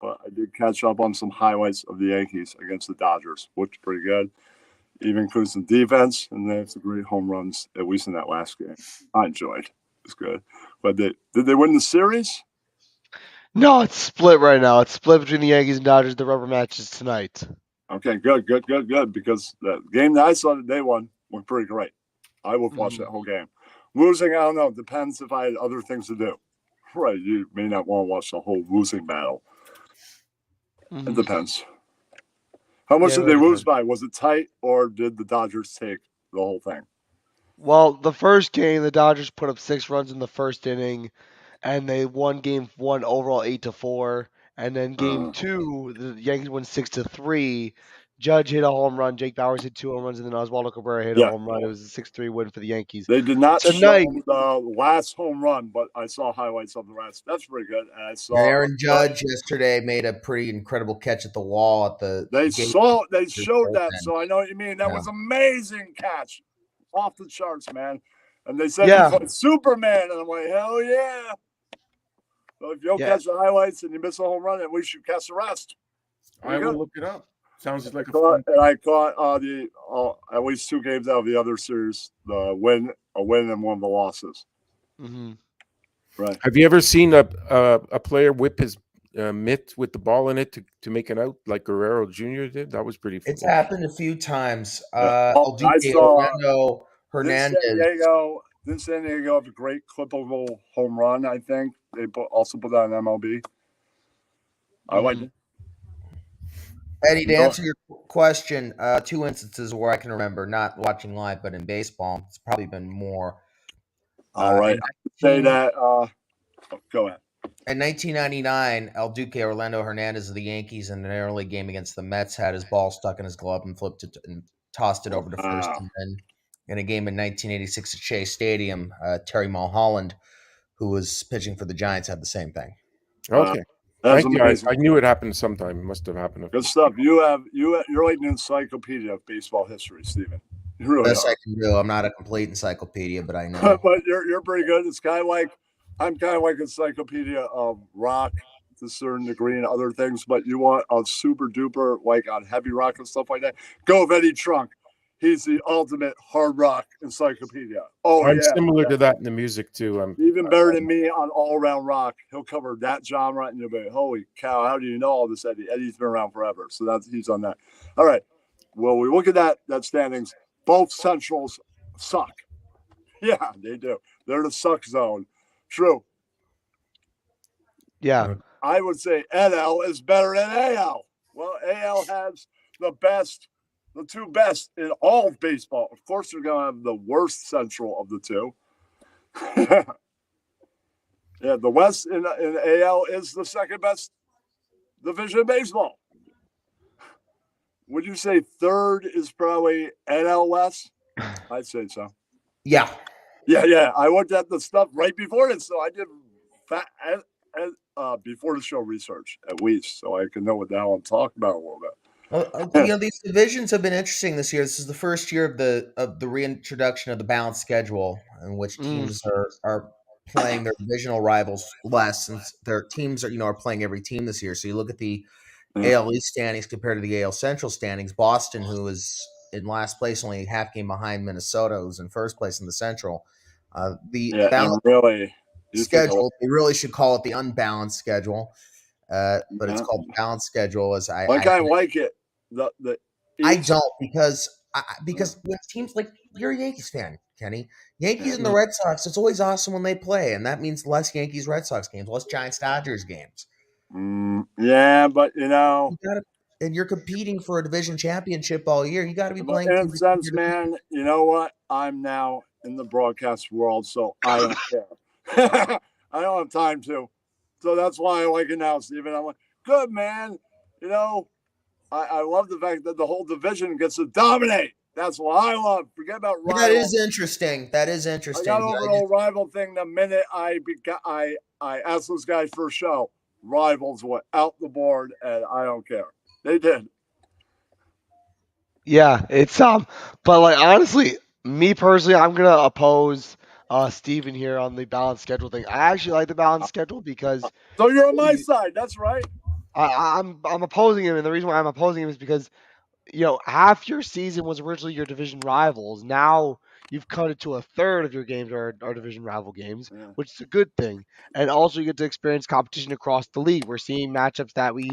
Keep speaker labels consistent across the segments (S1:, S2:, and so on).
S1: but I did catch up on some highlights of the Yankees against the Dodgers. Looked pretty good, even including some defense, and they had some great home runs, at least in that last game. I enjoyed. It was good. But did they win the series?
S2: No, it's split right now. It's split between the Yankees and Dodgers. The rubber matches tonight.
S1: Okay, good. Because the game that I saw that they won went pretty great. I will watch that whole game. Losing, I don't know. Depends if I had other things to do. Right, you may not want to watch the whole losing battle. It depends. How much did they lose by? Was it tight, or did the Dodgers take the whole thing?
S2: Well, the first game, the Dodgers put up 6 runs in the first inning, and they won game 1 overall 8-4. And then game 2, the Yankees won 6-3. Judge hit a home run. Jake Bauers hit 2 home runs, and then Oswaldo Cabrera hit a home run. It was a 6-3 win for the Yankees.
S1: They did not show the last home run, but I saw highlights of the rest. That's pretty good. And I saw
S3: Aaron Judge yesterday made a pretty incredible catch at the wall at the.
S1: They showed that, so I know what you mean. That was amazing catch, off the charts, man. And they said he's like Superman, and I'm like, hell yeah. So if you don't catch the highlights and you miss a home run, at least you catch the rest.
S4: I will look it up. Sounds like
S1: I caught at least 2 games out of the other series, a win and one of the losses.
S2: Mm-hmm.
S1: Right.
S4: Have you ever seen a player whip his mitt with the ball in it to make an out like Guerrero Jr. did? That was pretty fun.
S3: It's happened a few times.
S1: I saw
S3: Orlando Hernandez.
S1: Didn't San Diego have a great clippable home run, I think? They also put that on MLB. I like it.
S3: Eddie, to answer your question, 2 instances where I can remember, not watching live, but in baseball, it's probably been more.
S1: All right. I would say that. Go ahead.
S3: In 1999, El Duque Orlando Hernandez of the Yankees in an early game against the Mets had his ball stuck in his glove and flipped it and tossed it over to first. And then in a game in 1986 at Shea Stadium, Terry Mulholland, who was pitching for the Giants, had the same thing.
S4: Okay. Thank you. I knew it happened sometime. It must have happened.
S1: Good stuff. You're like an encyclopedia of baseball history, Stephen. You really
S3: Best I can do. I'm not a complete encyclopedia, but I know.
S1: But you're pretty good. It's kind of like I'm kind of like encyclopedia of rock to a certain degree and other things. But you want a super duper like on heavy rock and stuff like that? Go with Eddie Trunk. He's the ultimate hard rock encyclopedia. Oh,
S4: I'm similar to that in the music too.
S1: Even better than me on all around rock. He'll cover that genre, and you'll be, holy cow! How do you know all this, Eddie? Eddie's been around forever, so he's on that. All right. Well, we look at that standings. Both Centrals suck. Yeah, they do. They're the suck zone. True.
S2: Yeah.
S1: I would say NL is better than AL. Well, AL has the 2 best in all of baseball. Of course, they're going to have the worst Central of the 2. Yeah, the West in AL is the 2nd best division of baseball. Would you say 3rd is probably NL West? I'd say so.
S3: Yeah.
S1: Yeah. I looked at the stuff right before it, so I did before the show research at least, so I can know what the hell I'm talking about a little bit.
S3: These divisions have been interesting this year. This is the first year of the reintroduction of the balanced schedule, in which teams are playing their divisional rivals less, since their teams are playing every team this year. So you look at the AL East standings compared to the AL Central standings. Boston, who is in last place, only half game behind Minnesota, who's in first place in the Central. Balanced schedule. They really should call it the unbalanced schedule, but it's called the balanced schedule. As I
S1: like it.
S3: I don't because when teams like you're a Yankees fan, Kenny. Yankees and the Red Sox, it's always awesome when they play, and that means less Yankees Red Sox games, less Giants Dodgers games.
S1: Yeah, but
S3: and you're competing for a division championship all year. You got to be playing.
S1: In a sense, man, you know what? I'm now in the broadcast world, so I don't care. I don't have time to. So that's why I like it now, Steven. I'm like, good, man. I love the fact that the whole division gets to dominate. That's what I love. Forget about rivals.
S3: That is interesting. I
S1: got over the whole rival thing the minute I asked those guys for a show. Rivals went out the board, and I don't care. They did.
S2: Yeah, it's but like honestly, me personally, I'm gonna oppose Steven here on the balanced schedule thing. I actually like the balanced schedule because
S1: so you're on my side. That's right.
S2: I'm opposing him, and the reason why I'm opposing him is because half your season was originally your division rivals. Now you've cut it to a third of your games are division rival games,
S1: Yeah.
S2: which is a good thing. And also you get to experience competition across the league. We're seeing matchups that we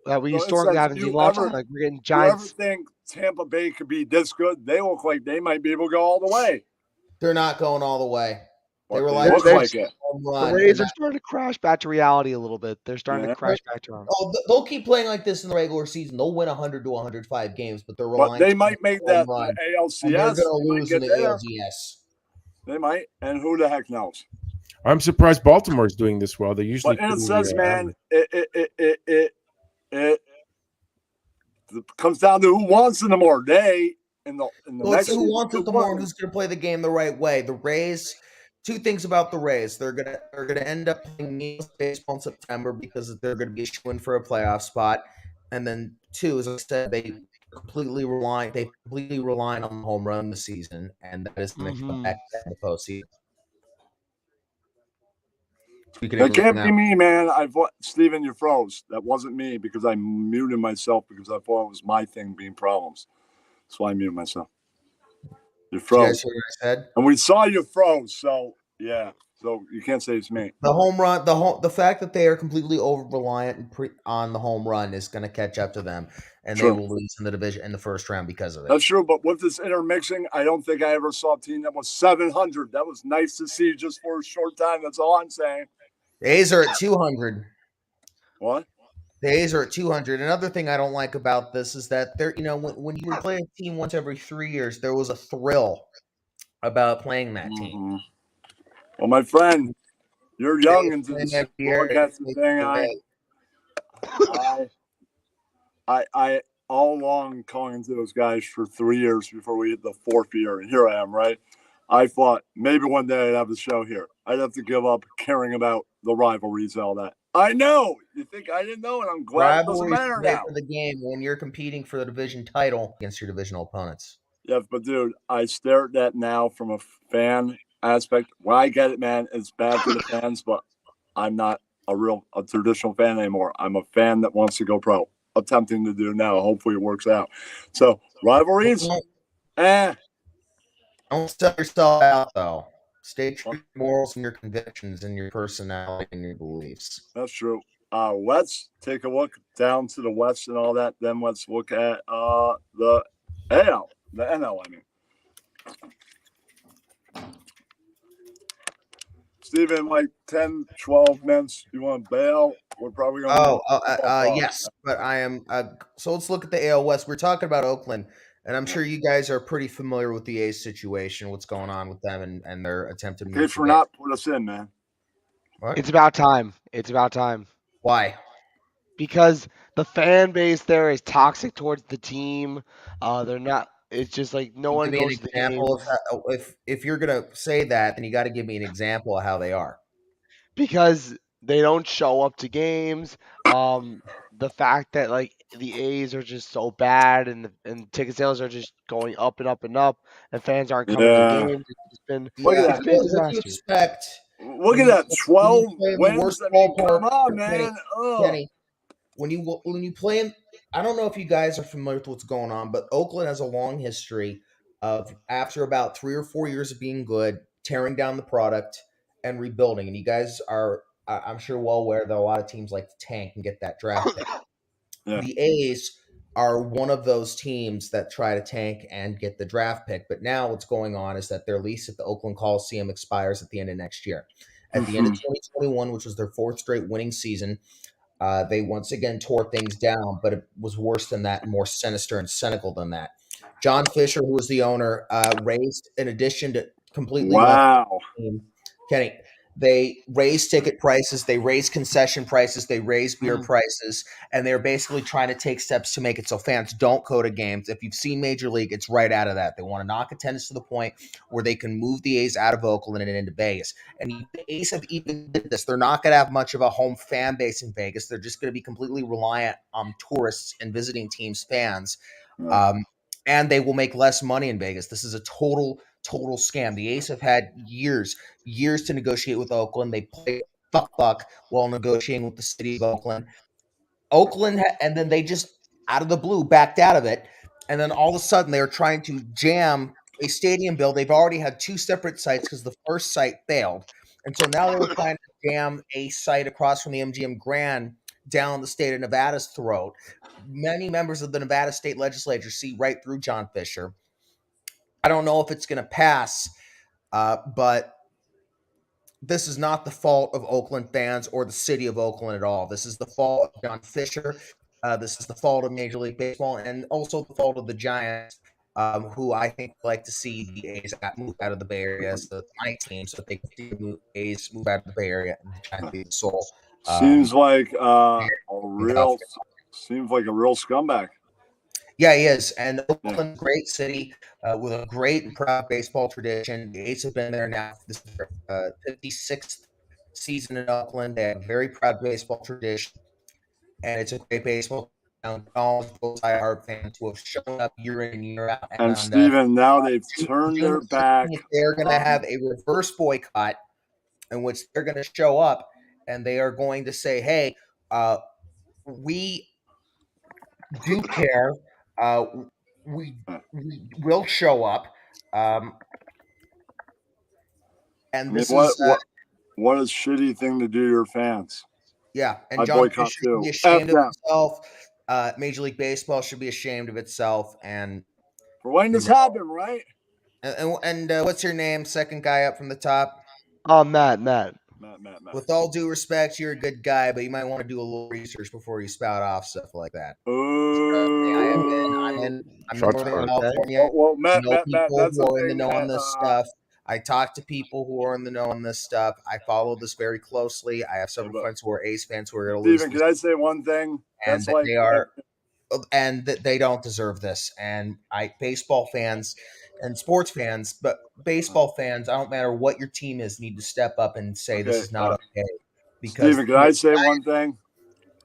S1: So it
S2: historically
S1: says,
S2: haven't seen a lot of time. Like we're getting
S1: you ever
S2: Giants.
S1: think Tampa Bay could be this good? They look like they might be able to go all the way.
S3: They're not going all the way. They
S1: But
S3: were
S1: they
S3: like
S1: look like it.
S3: home
S2: The
S3: run.
S2: Rays are starting to crash back to reality a little bit. They're starting
S1: Yeah.
S2: to crash back to reality.
S3: They'll keep playing like this in the regular season. They'll win 100 to 105 games, but they're relying.
S1: But they might make that
S3: run,
S1: the
S3: and they're
S1: ALCS.
S3: going to
S1: They might
S3: lose in
S1: get
S3: the
S1: there.
S3: ALDS.
S1: They might, and who the heck knows?
S4: I'm surprised Baltimore's doing this well. They usually.
S1: But and it says, man, it comes down to who wants it more. They in the next
S3: who wants it the more, and who's going to play the game the right way. The Rays. Two things about the Rays: they're gonna end up playing meaningless baseball in September because they're gonna be shooing for a playoff spot. And then two, as I said, they completely rely on the home run this season, and that is going to come back in the postseason.
S1: That can't be me, man. Steven, you froze. That wasn't me because I muted myself because I thought it was my thing being problems. So I muted myself. You froze.
S3: You guys hear what I said?
S1: And we saw you froze, so yeah. So you can't say it's me.
S3: The home run, the fact that they are completely over reliant on the home run is going to catch up to them, and they will lose in the division in the first round because of it.
S1: That's true, but with this intermixing, I don't think I ever saw a team that was 700. That was nice to see just for a short time. That's all I'm saying.
S3: The A's are at 200.
S1: What?
S3: The A's are at 200. Another thing I don't like about this is that when you were playing a team once every 3 years, there was a thrill about playing that team.
S1: Well, my friend, you're young into this broadcasting thing. I all along calling into those guys for 3 years before we hit the fourth year, and here I am, right? I thought maybe one day I'd have a show here. I'd have to give up caring about the rivalries and all that. I know. You think I didn't know, and I'm glad it doesn't matter now.
S3: For the game when you're competing for the division title against your divisional opponents.
S1: Yeah, but dude, I stare at that now from a fan aspect. Well, I get it, man. It's bad for the fans, but I'm not a traditional fan anymore. I'm a fan that wants to go pro. Attempting to do now. Hopefully it works out. So rivalries,
S3: Don't sell yourself out though. Stay true to your morals and your convictions and your personality and your beliefs.
S1: That's true. Let's take a look down to the West and all that. Then let's look at the AL, the NL. I mean, Steven, like 10, 12 minutes. You want to bail? We're probably going to.
S3: Yes, but I am. So let's look at the AL West. We're talking about Oakland, and I'm sure you guys are pretty familiar with the A's situation, what's going on with them, and their attempted move.
S1: Okay, for not put us in, man.
S2: What? It's about time. It's about time.
S3: Why?
S2: Because the fan base there is toxic towards the team. They're not. It's just like no one goes to the games.
S3: If you're gonna say that, then you got to give me an example of how they are.
S2: Because they don't show up to games. The fact that like the A's are just so bad, and ticket sales are just going up and up and up, and fans aren't coming to games. It's been disastrous.
S1: Look at that, 12 wins. I mean, come on, man.
S3: Kenny, when you play in, I don't know if you guys are familiar with what's going on, but Oakland has a long history of, after about 3 or 4 years of being good, tearing down the product and rebuilding. And you guys are, I'm sure, well aware that a lot of teams like to tank and get that draft pick. Yeah. The A's are one of those teams that try to tank and get the draft pick. But now what's going on is that their lease at the Oakland Coliseum expires at the end of next year. At the end of 2021, which was their fourth straight winning season, they once again tore things down, but it was worse than that, more sinister and cynical than that. John Fisher, who was the owner, raised, in addition to completely Kenny, they raised ticket prices, they raised concession prices, they raised beer prices, and they're basically trying to take steps to make it so fans don't go to games. If you've seen Major League, it's right out of that. They want to knock attendance to the point where they can move the A's out of Oakland and into Vegas. And the A's have even did this. They're not going to have much of a home fan base in Vegas. They're just going to be completely reliant on tourists and visiting teams' fans. And they will make less money in Vegas. This is a total scam. The A's have had years to negotiate with Oakland. They play fuck while negotiating with the city of Oakland. Oakland, and then they just out of the blue backed out of it, and then all of a sudden they were trying to jam a stadium bill. They've already had 2 separate sites because the first site failed, and so now they were trying to jam a site across from the MGM Grand down the state of Nevada's throat. Many members of the Nevada state legislature see right through John Fisher. I don't know if it's going to pass, but this is not the fault of Oakland fans or the city of Oakland at all. This is the fault of John Fisher. This is the fault of Major League Baseball, and also the fault of the Giants, who I think like to see the A's move out of the Bay Area as my team, so that they can see the A's move out of the Bay Area and the Giants be the sole.
S1: Seems like a real scumbag.
S3: Yeah, he is. And Oakland, great city with a great and proud baseball tradition. The A's have been there now. This is their 56th season in Oakland. They have a very proud baseball tradition, and it's a great baseball town. All those diehard fans who have shown up year in and year out.
S1: And Steven, now they've turned their back.
S3: They're going to have a reverse boycott in which they're going to show up, and they are going to say, hey, we do care. We will show up, and this is
S1: what a shitty thing to do to your fans.
S3: Yeah, and John Fisher should be ashamed of himself. Major League Baseball should be ashamed of itself, and
S1: for when this happened, right?
S3: And what's your name? Second guy up from the top.
S2: Matt.
S3: With all due respect, you're a good guy, but you might want to do a little research before you spout off stuff like that. I'm in Northern California.
S1: Well, Matt,
S3: people who are in the know on this stuff. I talk to people who are in the know on this stuff. I follow this very closely. I have several friends who are A's fans who are going to lose.
S1: Steven, can I say one thing?
S3: And they don't deserve this. And baseball fans and sports fans, but baseball fans, I don't matter what your team is, need to step up and say this is not okay. Because
S1: Steven, can I say one thing?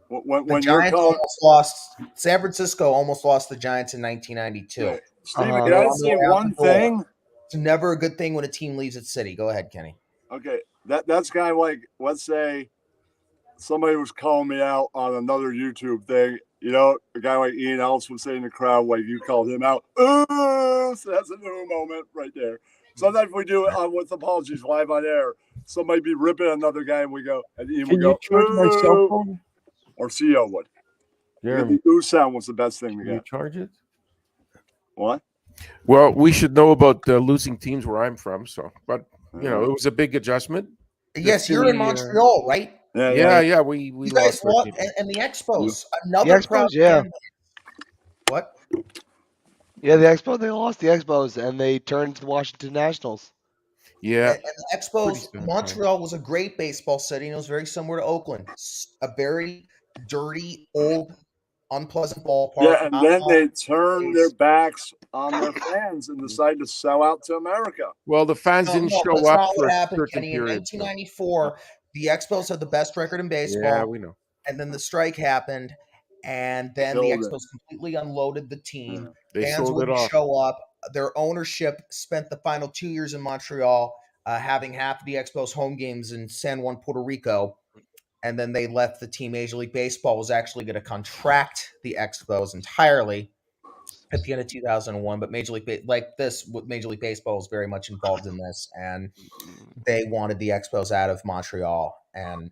S1: When
S3: Giants almost lost, San Francisco almost lost the Giants in 1992.
S1: Okay. Steven, can I say one thing?
S3: It's never a good thing when a team leaves its city. Go ahead, Kenny.
S1: Okay, that's kind of like, let's say somebody was calling me out on another YouTube thing. You know, a guy like Ian Ellis would say in the crowd, like you called him out. Ooh, so that's a new moment right there. Sometimes we do it with apologies live on air. Somebody be ripping another guy, and we go, and Ian would go,
S4: charge my cell phone?
S1: Or CEO would.
S4: Yeah.
S1: The ooh sound was the best thing to get.
S4: You charge it?
S1: What?
S4: Well, we should know about losing teams where I'm from. So, but you know, it was a big adjustment.
S3: Yes, you're in Montreal, right?
S4: Yeah. We
S3: guys
S4: lost
S3: and the Expos. Another proud What?
S2: Yeah, the Expos. They lost the Expos and they turned to the Washington Nationals.
S4: Yeah,
S3: and the Expos. Montreal was a great baseball city, and it was very similar to Oakland. A very dirty, old, unpleasant ballpark.
S1: Yeah, and then they turned their backs on their fans and decided to sell out to America.
S4: Well, the fans didn't show up for a certain
S3: Kenny.
S4: period.
S3: In 1994, the Expos had the best record in baseball.
S4: Yeah, we know.
S3: And then the strike happened, and then the Expos completely unloaded the team.
S4: They
S3: Fans
S4: sold it
S3: wouldn't
S4: off.
S3: show up. Their ownership spent the final 2 years in Montreal, having half of the Expos home games in San Juan, Puerto Rico. And then they left the team. Major League Baseball was actually going to contract the Expos entirely at the end of 2001. But Major League Baseball was very much involved in this, and they wanted the Expos out of Montreal. And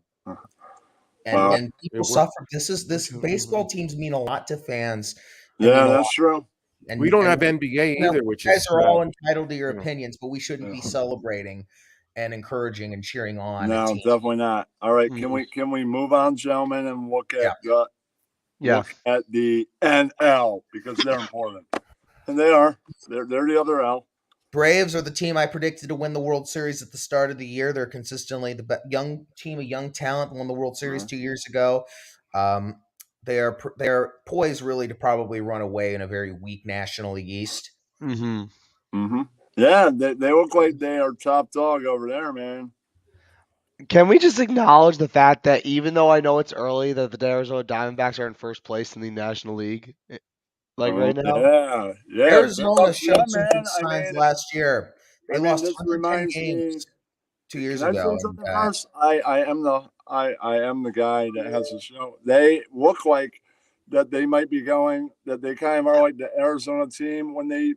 S3: people suffer. This baseball teams mean a lot to fans.
S1: Yeah, that's true.
S3: And
S4: we don't have NBA either, which
S3: you guys are all entitled to your opinions, but we shouldn't be celebrating and encouraging and cheering on.
S1: No, definitely not. All right, can we move on, gentlemen, and look at look at the NL, because they're important, and they are. They're the other L.
S3: Braves are the team I predicted to win the World Series at the start of the year. They're consistently the young team of young talent, won the World Series 2 years ago. They are poised really to probably run away in a very weak National League East.
S1: Yeah, they look like they are top dog over there, man.
S2: Can we just acknowledge the fact that even though I know it's early, that the Arizona Diamondbacks are in first place in the National League, right now?
S1: Yeah.
S3: Arizona showed some good signs last year. They lost 110 games 2 years ago.
S1: Can I say something first? I am I am the guy that has the show. They look like that they might be going, that they kind of are like the Arizona team when they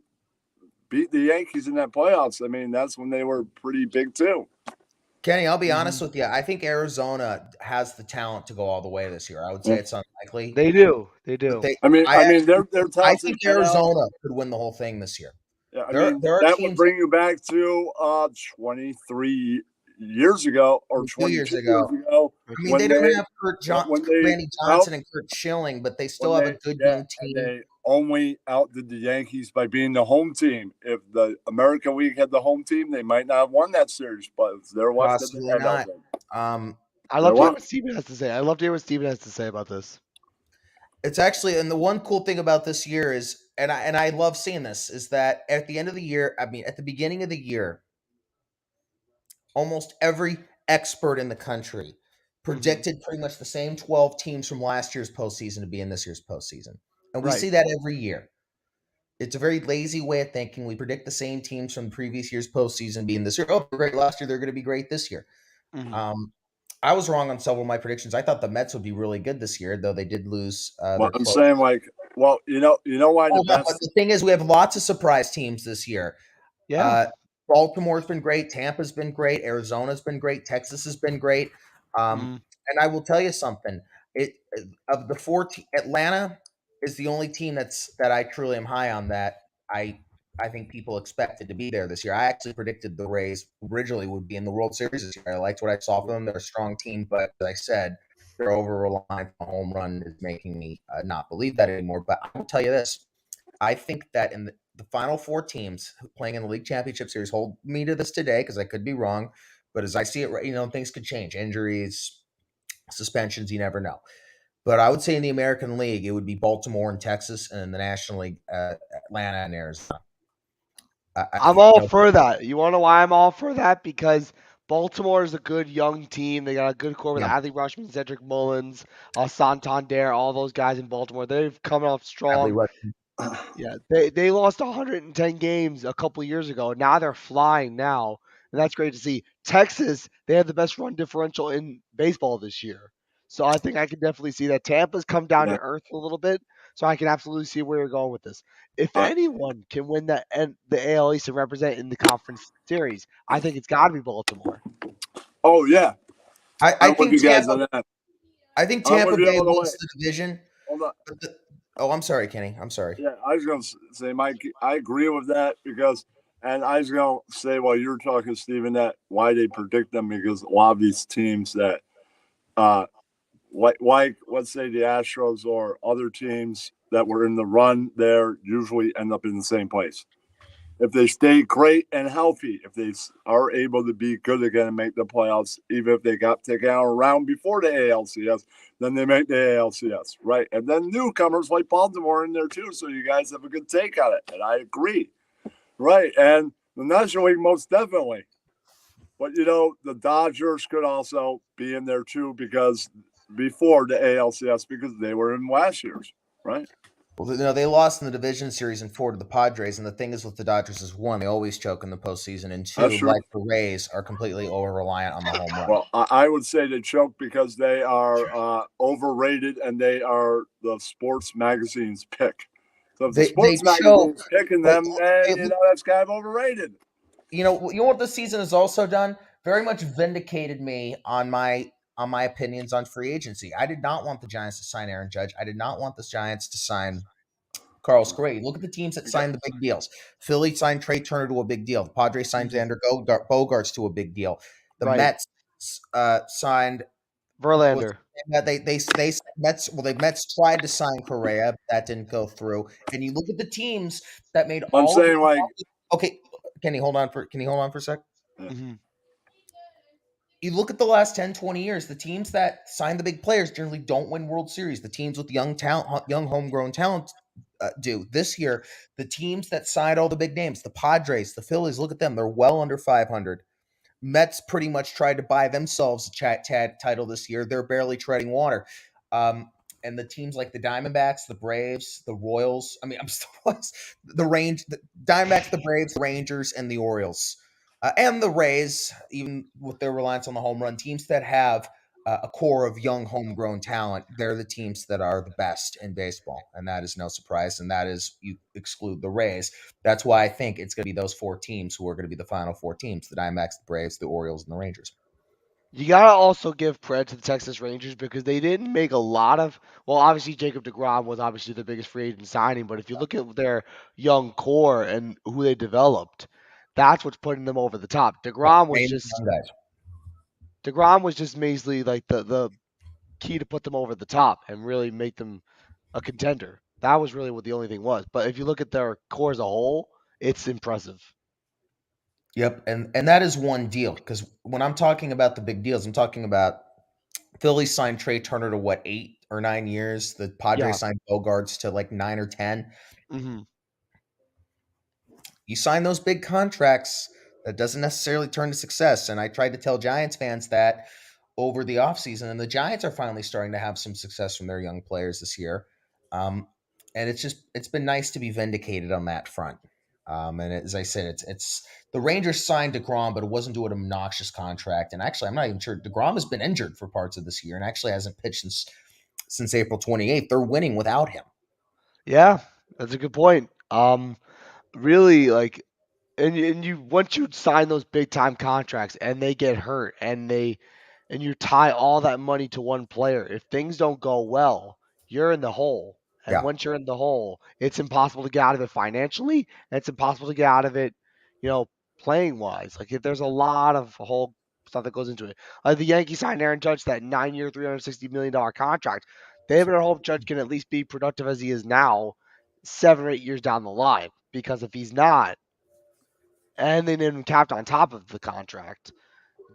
S1: beat the Yankees in that playoffs. I mean, that's when they were pretty big too.
S3: Kenny, I'll be honest with you. I think Arizona has the talent to go all the way this year. I would say it's unlikely.
S2: They do. They
S3: But
S2: do.
S1: I mean, they're
S3: I
S1: talented.
S3: think Arizona could win the whole thing this year.
S1: Yeah, I
S3: There
S1: mean,
S3: are
S1: that
S3: teams
S1: would bring you back to 23 years ago or
S3: 2 years
S1: 22
S3: ago.
S1: years ago.
S3: I mean, they don't have Randy Johnson and Kurt Schilling, but they still have a good young team.
S1: And they only outdid the Yankees by being the home team. If the American League had the home team, they might not have won that series, but it's their luck that they
S3: Possibly
S1: had.
S3: not.
S2: I love to hear what Steven has to say. I love to hear what Steven has to say about this.
S3: It's actually, and the one cool thing about this year is, and I love seeing this, is that at the end of the year, I mean, at the beginning of the year, almost every expert in the country predicted pretty much the same 12 teams from last year's postseason to be in this year's postseason. And we see that every year. It's a very lazy way of thinking. We predict the same teams from the previous year's postseason being this year. Oh, they're great last year. They're going to be great this year. I was wrong on several of my predictions. I thought the Mets would be really good this year, though they did lose.
S1: I'm saying, like, well, you know why the best.
S3: But the thing is, we have lots of surprise teams this year.
S2: Yeah.
S3: Baltimore's been great. Tampa's been great. Arizona's been great. Texas has been great. And I will tell you something. Of the four, Atlanta is the only team that I truly am high on. That I think people expected to be there this year. I actually predicted the Rays originally would be in the World Series this year. I liked what I saw from them. They're a strong team, but as I said, their over-reliance on a home run is making me not believe that anymore. But I will tell you this. I think that in the final four teams playing in the League Championship Series, hold me to this today because I could be wrong, but as I see it, things could change. Injuries, suspensions, you never know. But I would say in the American League, it would be Baltimore and Texas, and in the National League, Atlanta and Arizona.
S2: I'm all for that. You want to know why I'm all for that? Because Baltimore is a good young team. They got a good core with Adley Rutschman, Cedric Mullins, Santander, all those guys in Baltimore. They've come off strong. Yeah, they lost 110 games a couple years ago. Now they're flying now, and that's great to see. Texas, they have the best run differential in baseball this year. So I think I can definitely see that. Tampa's come down to earth a little bit, so I can absolutely see where you're going with this. If anyone can win the AL East and represent in the conference series, I think it's got to be Baltimore.
S1: Oh yeah,
S3: I think
S1: you guys on that.
S3: I think Tampa Bay wins the division.
S1: Hold on.
S3: Oh, I'm sorry, Kenny. I'm sorry.
S1: Yeah, I was going to say, Mike, I agree with that because, and I was going to say while you were talking, Steven, that why they predict them because a lot of these teams that, like let's say the Astros or other teams that were in the run there usually end up in the same place. If they stay great and healthy, if they are able to be good again and make the playoffs, even if they got taken out around before the ALCS, then they make the ALCS, right? And then newcomers like Baltimore in there too, so you guys have a good take on it, and I agree, right? And the National League most definitely. But, the Dodgers could also be in there too because before the ALCS because they were in last year's, right?
S3: Well, they lost in the division series in 4 to the Padres, and the thing is with the Dodgers is 1, they always choke in the postseason, and 2, like the Rays, are completely over-reliant on the home run.
S1: Well, I would say they choke because they are overrated, and they are the sports magazine's pick. So if the sports magazine's picking them, then, that's kind of overrated.
S3: You know what this season has also done? Very much vindicated me on my opinions on free agency. I did not want the Giants to sign Aaron Judge. I did not want the Giants to sign Carlos Correa. Look at the teams that signed the big deals. Philly signed Trey Turner to a big deal. The Padres signed Xander Bogaerts to a big deal. The Mets signed
S2: Verlander.
S3: The Mets tried to sign Correa, but that didn't go through. And you look at the teams that made okay, Can you hold on for a sec?
S2: Mm-hmm.
S3: You look at the last 10, 20 years, the teams that sign the big players generally don't win World Series. The teams with young talent, young homegrown talent do. This year, the teams that signed all the big names, the Padres, the Phillies, look at them. They're well under 500. Mets pretty much tried to buy themselves a title this year. They're barely treading water. And the teams like the Diamondbacks, the Braves, the Royals, the Diamondbacks, the Braves, the Rangers, and the Orioles. And the Rays, even with their reliance on the home run, teams that have a core of young homegrown talent, they're the teams that are the best in baseball, and that is no surprise. And that is, you exclude the Rays. That's why I think it's going to be those 4 teams who are going to be the final 4 teams: the Diamondbacks, the Braves, the Orioles, and the Rangers.
S2: You gotta also give credit to the Texas Rangers because they didn't make a lot of. Well, obviously Jacob DeGrom was obviously the biggest free agent signing, but if you look at their young core and who they developed, that's what's putting them over the top.
S3: Same young guys.
S2: DeGrom was just basically like the key to put them over the top and really make them a contender. That was really what the only thing was. But if you look at their core as a whole, it's impressive.
S3: Yep, and that is one deal, because when I'm talking about the big deals, I'm talking about Philly signed Trey Turner to what, 8 or 9 years. The Padres
S2: Yeah.
S3: signed Bogarts to like 9 or 10.
S2: hmm
S3: You sign those big contracts, that doesn't necessarily turn to success. And I tried to tell Giants fans that over the offseason, and the Giants are finally starting to have some success from their young players this year. And it's been nice to be vindicated on that front. And as I said, it's the Rangers signed DeGrom, but it wasn't to an obnoxious contract. And actually, I'm not even sure DeGrom has been injured for parts of this year and actually hasn't pitched since April 28th. They're winning without him.
S2: Yeah, that's a good point. Really, like, and you once you sign those big time contracts and they get hurt and you tie all that money to one player, if things don't go well, you're in the hole. And
S3: Yeah.
S2: once you're in the hole, it's impossible to get out of it financially, and it's impossible to get out of it, playing wise. Like if there's a lot of whole stuff that goes into it. Like the Yankees signed Aaron Judge that 9-year, $360 million contract. They better hope Judge can at least be productive as he is now, 7 or 8 years down the line. Because if he's not, and they didn't capped on top of the contract,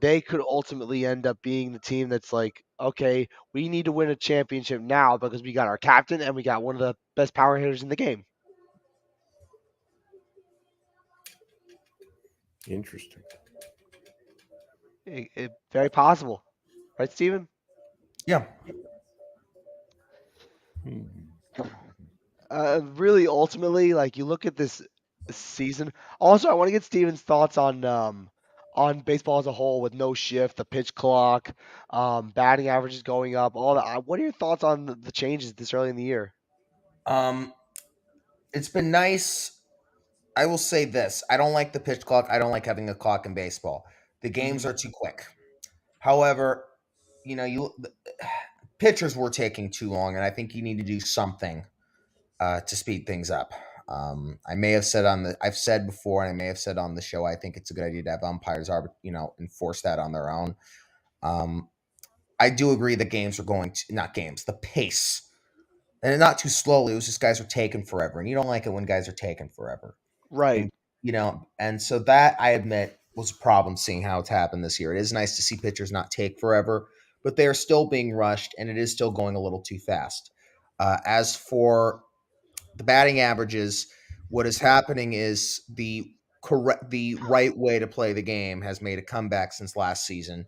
S2: they could ultimately end up being the team that's like, okay, we need to win a championship now because we got our captain and we got one of the best power hitters in the game.
S4: Interesting.
S2: Very possible, right, Steven?
S3: Yeah.
S2: Really, ultimately, like you look at this season. Also, I want to get Steven's thoughts on baseball as a whole with no shift, the pitch clock, batting averages going up, all that. What are your thoughts on the changes this early in the year?
S3: It's been nice. I will say this: I don't like the pitch clock. I don't like having a clock in baseball. The games are too quick. However, pitchers were taking too long, and I think you need to do something to speed things up. I've said before, and I may have said on the show, I think it's a good idea to have umpires, enforce that on their own. I do agree that games are going to, not games, the pace, and not too slowly. It was just guys are taking forever, and you don't like it when guys are taking forever.
S2: Right.
S3: And so that, I admit, was a problem seeing how it's happened this year. It is nice to see pitchers not take forever, but they are still being rushed, and it is still going a little too fast. As for the batting averages, what is happening is the right way to play the game has made a comeback since last season.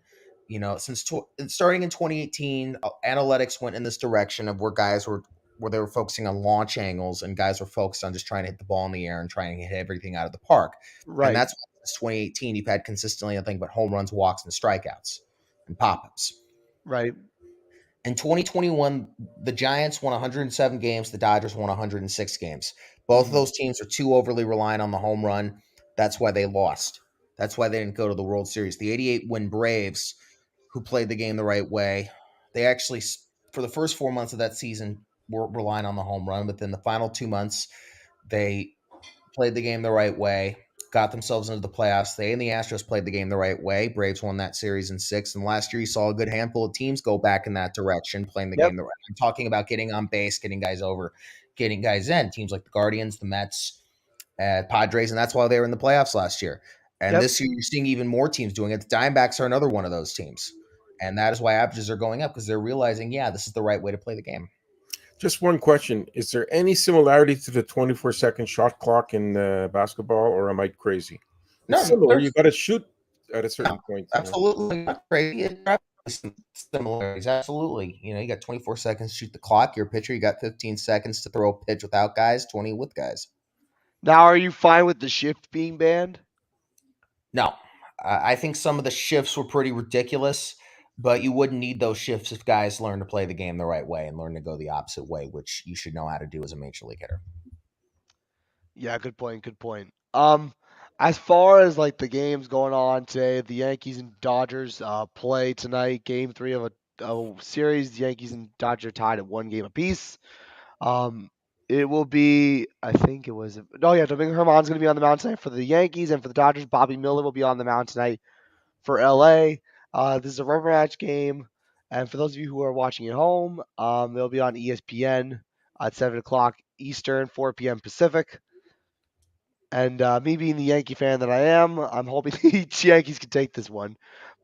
S3: Starting in 2018, analytics went in this direction of where they were focusing on launch angles, and guys were focused on just trying to hit the ball in the air and trying to hit everything out of the park.
S2: Right.
S3: And that's why since 2018 you've had consistently nothing but home runs, walks, and strikeouts and pop-ups.
S2: Right.
S3: In 2021, the Giants won 107 games. The Dodgers won 106 games. Both of those teams are too overly reliant on the home run. That's why they lost. That's why they didn't go to the World Series. The 88-win Braves, who played the game the right way, they actually, for the first 4 months of that season, were relying on the home run. But then the final 2 months, they played the game the right way, got themselves into the playoffs. They and the Astros played the game the right way. Braves won that series in 6. And last year, you saw a good handful of teams go back in that direction, playing the game the right way. I'm talking about getting on base, getting guys over, getting guys in. Teams like the Guardians, the Mets, Padres, and that's why they were in the playoffs last year. And this year, you're seeing even more teams doing it. The Diamondbacks are another one of those teams. And that is why averages are going up, because they're realizing, this is the right way to play the game.
S4: Just one question. Is there any similarity to the 24-second shot clock in basketball, or am I crazy?
S3: No,
S4: it's similar. You got to shoot at a certain point.
S3: Absolutely not crazy. Similarities. Absolutely. You got 24 seconds to shoot the clock. You're a pitcher. You got 15 seconds to throw a pitch without guys, 20 with guys.
S2: Now, are you fine with the shift being banned?
S3: No. I think some of the shifts were pretty ridiculous. But you wouldn't need those shifts if guys learn to play the game the right way and learn to go the opposite way, which you should know how to do as a major league hitter.
S2: Yeah, good point. Good point. As far as like the games going on today, the Yankees and Dodgers play tonight. Game 3 of a series. The Yankees and Dodgers are tied at 1 game apiece. Um, it will be, I think it was, oh yeah, Domingo Germán's going to be on the mound tonight for the Yankees, and for the Dodgers, Bobby Miller will be on the mound tonight for LA. This is a rubber match game, and for those of you who are watching at home, they'll be on ESPN at 7 o'clock Eastern, 4 p.m. Pacific. And me being the Yankee fan that I am, I'm hoping the Yankees can take this one.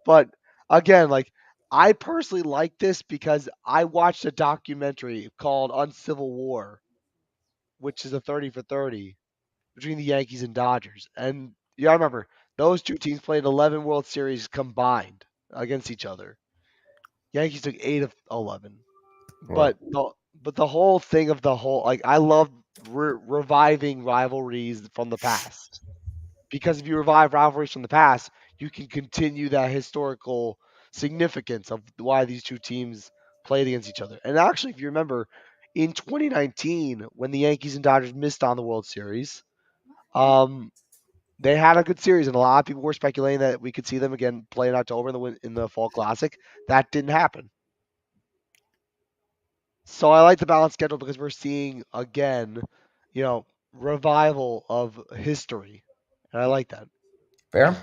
S2: But again, like I personally like this because I watched a documentary called Uncivil War, which is a 30 for 30 between the Yankees and Dodgers. And you gotta remember, those two teams played 11 World Series combined against each other. Yankees took 8 of 11.
S4: Wow.
S2: But the whole thing of the whole, like, I love reviving rivalries from the past. Because if you revive rivalries from the past, you can continue that historical significance of why these two teams played against each other. And actually, if you remember, in 2019, when the Yankees and Dodgers missed on the World Series, um, they had a good series, and a lot of people were speculating that we could see them again play in October in the Fall Classic. That didn't happen. So I like the balanced schedule because we're seeing again, revival of history, and I like that.
S3: Fair.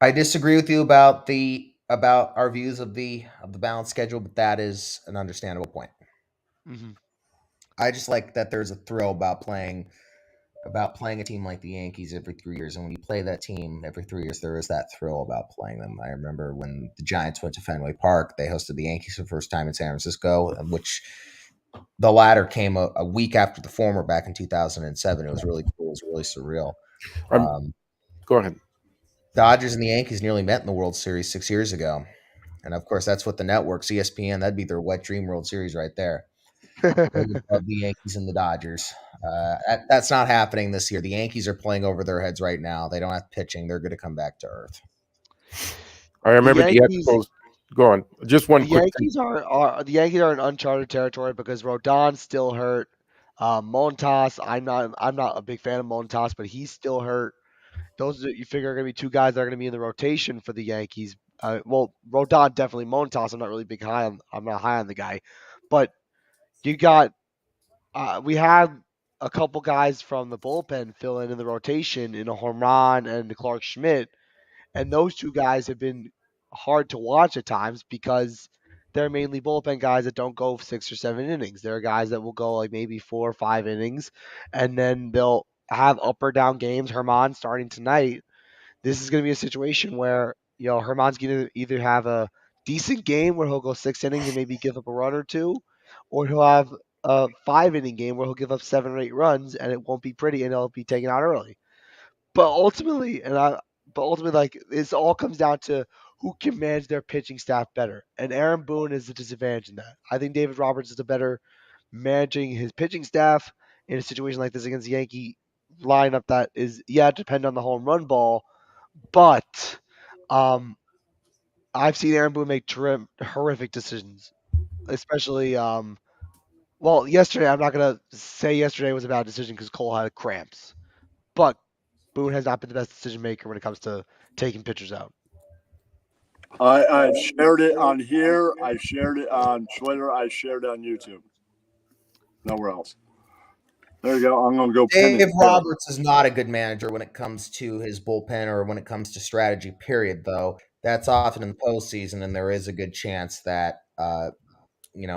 S3: I disagree with you about our views of the balance schedule, but that is an understandable point.
S2: Hmm.
S3: I just like that there's a thrill about playing a team like the Yankees every 3 years, and when you play that team every 3 years, there is that thrill about playing them. I remember when the Giants went to Fenway Park, they hosted the Yankees for the first time in San Francisco, which the latter came a week after the former back in 2007. It was really cool. It was really surreal.
S4: Go ahead.
S3: Dodgers and the Yankees nearly met in the World Series 6 years ago. And of course, that's what the networks, ESPN, that'd be their wet dream World Series right there. They would love the Yankees and the Dodgers. That's not happening this year. The Yankees are playing over their heads right now. They don't have pitching. They're going to come back to earth.
S4: I
S2: The
S4: remember the
S2: Yankees,
S4: Expos. Go on. Just one
S2: the
S4: quick thing.
S2: Yankees are in uncharted territory because Rodon's still hurt. Montas, I'm not a big fan of Montas, but he's still hurt. Those you figure are going to be two guys that are going to be in the rotation for the Yankees. Well, Rodon definitely. Montas, I'm not high on the guy, but you got we had a couple guys from the bullpen fill in the rotation in a Horman and Clark Schmidt, and those two guys have been hard to watch at times because they're mainly bullpen guys that don't go 6 or 7 innings. They're guys that will go like maybe 4 or 5 innings, and then they'll have up or down games. Herman starting tonight. This is going to be a situation where Herman's going to either have a decent game where he'll go 6 innings and maybe give up a run or two, or he'll have a 5 inning game where he'll give up 7 or 8 runs and it won't be pretty and he'll be taken out early. But ultimately, like this all comes down to who can manage their pitching staff better. And Aaron Boone is the disadvantage in that. I think David Roberts is the better managing his pitching staff in a situation like this against the Yankee lineup that is depend on the home run ball, but um, I've seen Aaron Boone make horrific decisions, especially well, yesterday. I'm not gonna say yesterday was a bad decision because Cole had cramps, but Boone has not been the best decision maker when it comes to taking pitchers out.
S1: I've shared it on here. I shared it on Twitter. I shared it on YouTube. Nowhere else. There you go. I'm going to go pin
S3: Dave
S1: it.
S3: Roberts is not a good manager when it comes to his bullpen or when it comes to strategy, period, though. That's often in the postseason, and there is a good chance that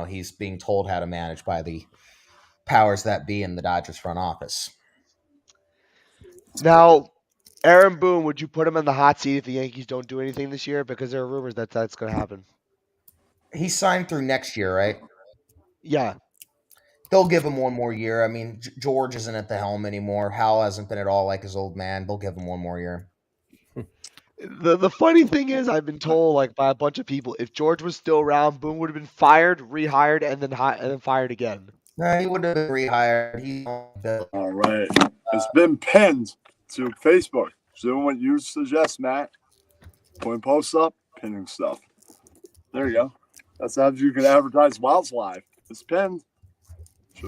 S3: he's being told how to manage by the powers that be in the Dodgers front office.
S2: Now, Aaron Boone, would you put him in the hot seat if the Yankees don't do anything this year? Because there are rumors that that's going to happen.
S3: He's signed through next year, right?
S2: Yeah.
S3: They'll give him one more year. I mean, George isn't at the helm anymore. Hal hasn't been at all like his old man. They'll give him one more year.
S2: The funny thing is, I've been told like by a bunch of people, if George was still around, Boone would have been fired, rehired, and then fired again.
S3: No, he would have been rehired.
S1: All right. It's been pinned to Facebook. Doing what you suggest, Matt. Putting posts up, pinning stuff. There you go. That's how you can advertise while it's live. It's pinned.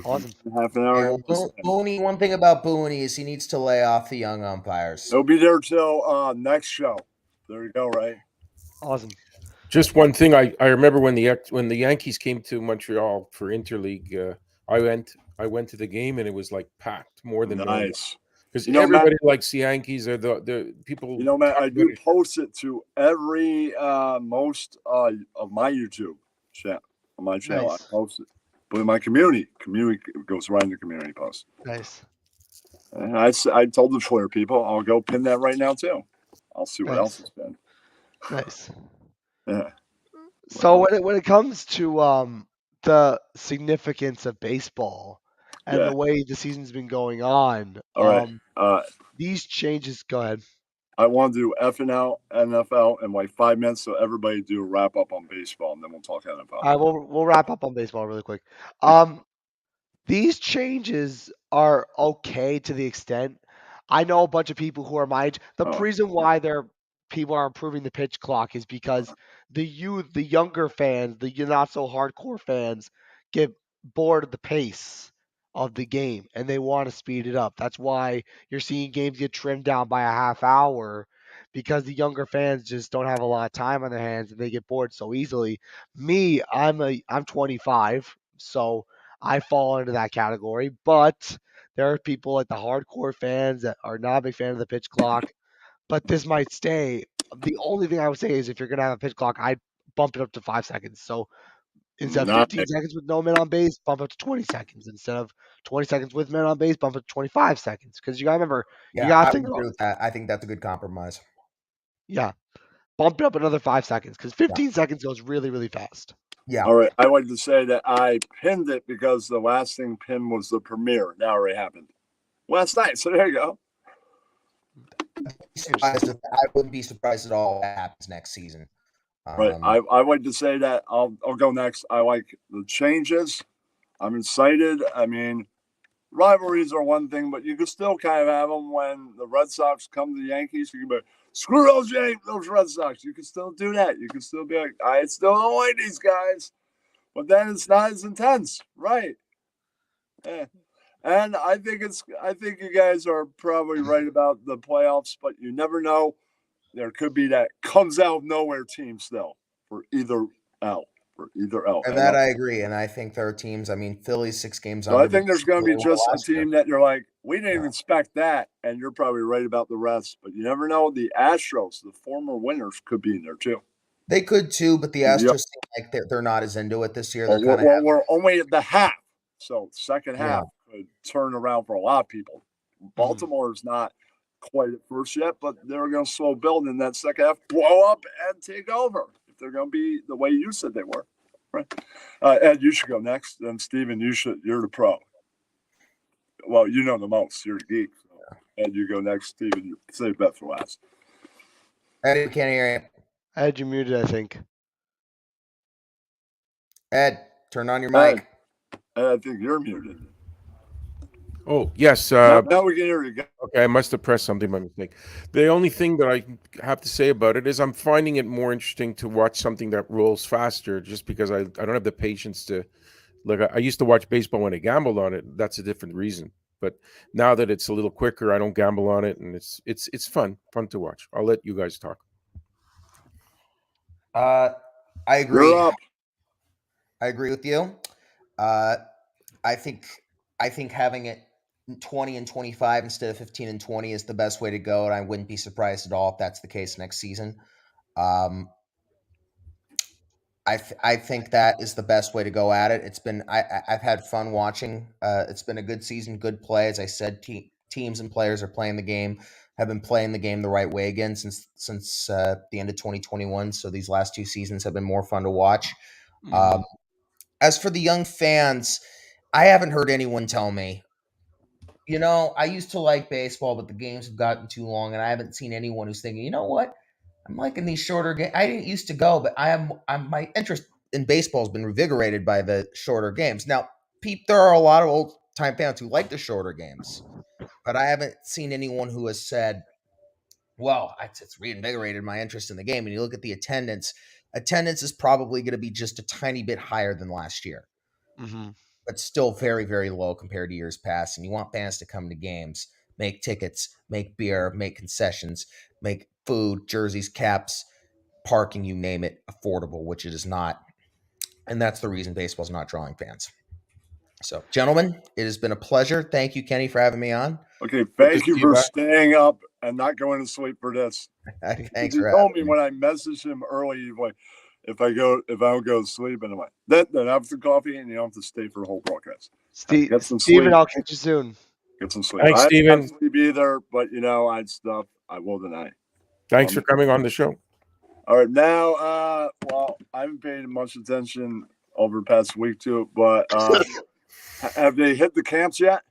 S2: Awesome.
S1: Half an hour.
S3: Booney, one thing about Booney is he needs to lay off the young umpires.
S1: He'll be there till next show. There you go, right?
S2: Awesome.
S4: Just one thing, I remember when the Yankees came to Montreal for Interleague, I went to the game and it was like packed more than normal.
S1: Nice.
S4: Because
S1: Matt,
S4: everybody likes the Yankees. Or the people.
S1: Matt, I do post it to every most of my YouTube chat on my channel.
S2: Nice.
S1: I post it, but in my community goes right in the community post.
S2: Nice.
S1: And I told the Twitter people I'll go pin that right now too. I'll see what else is pinned.
S2: Nice.
S1: Yeah.
S2: So when it comes to the significance of baseball and the way the season's been going on,
S1: all right.
S2: These changes. Go ahead.
S1: I want to do FNL, NFL in like 5 minutes, so everybody do a wrap up on baseball, and then we'll talk NFL.
S2: All right, we'll wrap up on baseball really quick. These changes are okay to the extent. I know a bunch of people who are my age. The reason why people are improving the pitch clock is because the younger fans, the not so hardcore fans, get bored of the pace of the game and they want to speed it up. That's why you're seeing games get trimmed down by a half hour, because the younger fans just don't have a lot of time on their hands and they get bored so easily. Me, I'm 25, so I fall into that category, but there are people like the hardcore fans that are not a big fan of the pitch clock, but this might stay. The only thing I would say is if you're going to have a pitch clock, I'd bump it up to 5 seconds. So instead of 15 seconds with no men on base, bump it to 20 seconds. Instead of 20 seconds with men on base, bump it to 25 seconds. Because you got to remember, you got to think
S3: agree with that. I think that's a good compromise.
S2: Yeah. Bump it up another 5 seconds because 15 seconds goes really, really fast.
S3: Yeah.
S1: All right. I wanted to say that I pinned it because the last thing pinned was the premiere. That already happened last night. So there you go.
S3: I wouldn't be surprised at all if that happens next season.
S1: Right. I wanted to say that I'll go next. I like the changes. I'm excited. I mean, rivalries are one thing, but you can still kind of have them when the Red Sox come to the Yankees. You can be, screw those Red Sox. You can still do that. You can still be like, I still don't like these guys. But then it's not as intense. Right. Yeah. And I think you guys are probably right about the playoffs, but you never know. There could be that comes out of nowhere team still for either L.
S3: And that I agree. And I think there are teams, I mean, Philly's 6 games
S1: so I think there's going to be just a team that you're like, we didn't even expect that. And you're probably right about the rest. But you never know. The Astros, the former winners, could be in there too.
S3: They could too, but the Astros seem like they're not as into it this year.
S1: We're only at the half. So second half could turn around for a lot of people. Baltimore is not quite at first yet, but they're going to slow build in that second half, blow up and take over. If they're going to be the way you said they were, right? Ed, you should go next. Then Steven, you're the pro. Well, you know the most. You're the geek. So. Ed, you go next. Steven, save that for last.
S3: Ed, we can't hear you.
S2: Ed, you're muted, I think.
S3: Ed, turn on your mic.
S1: Ed, I think you're muted.
S4: Oh, yes.
S1: Now we can hear you.
S4: Okay, I must have pressed something by mistake. The only thing that I have to say about it is I'm finding it more interesting to watch something that rolls faster, just because I don't have the patience to look. I used to watch baseball when I gambled on it. That's a different reason. But now that it's a little quicker, I don't gamble on it, and it's fun to watch. I'll let you guys talk.
S3: I agree.
S1: You're up.
S3: I agree with you. I think having it 20 and 25 instead of 15 and 20 is the best way to go, and I wouldn't be surprised at all if that's the case next season. I think that is the best way to go at it. It's been I've had fun watching. It's been a good season, good play. As I said, teams and players are playing the game, have been playing the game the right way again since the end of 2021. So these last 2 seasons have been more fun to watch. As for the young fans, I haven't heard anyone tell me, I used to like baseball, but the games have gotten too long, and I haven't seen anyone who's thinking, you know what, I'm liking these shorter games. I didn't used to go, but my interest in baseball has been revigorated by the shorter games. Now, there are a lot of old-time fans who like the shorter games, but I haven't seen anyone who has said, well, it's reinvigorated my interest in the game. And you look at the attendance, Attendance is probably going to be just a tiny bit higher than last year, but still very, very low compared to years past. And you want fans to come to games, make tickets, make beer, make concessions, make food, jerseys, caps, parking, you name it, affordable, which it is not. And that's the reason baseball's not drawing fans. So, gentlemen, it has been a pleasure. Thank you, Kenny, for having me on.
S1: Okay, thank you for staying up and not going to sleep for this.
S3: Thanks
S1: he
S3: for
S1: told me
S3: having
S1: when I messaged him early, like, if I don't go to sleep, and I'm like, then have some coffee, and you don't have to stay for the whole broadcast. Get some
S2: Steven,
S1: sleep.
S2: I'll catch you soon.
S1: Get some sleep.
S4: Thanks,
S1: I
S4: Steven.
S1: don't have sleep either, but I had stuff I will deny.
S4: Thanks for coming on the show.
S1: All right, now, well, I haven't paid much attention over the past week to it, but have they hit the camps yet?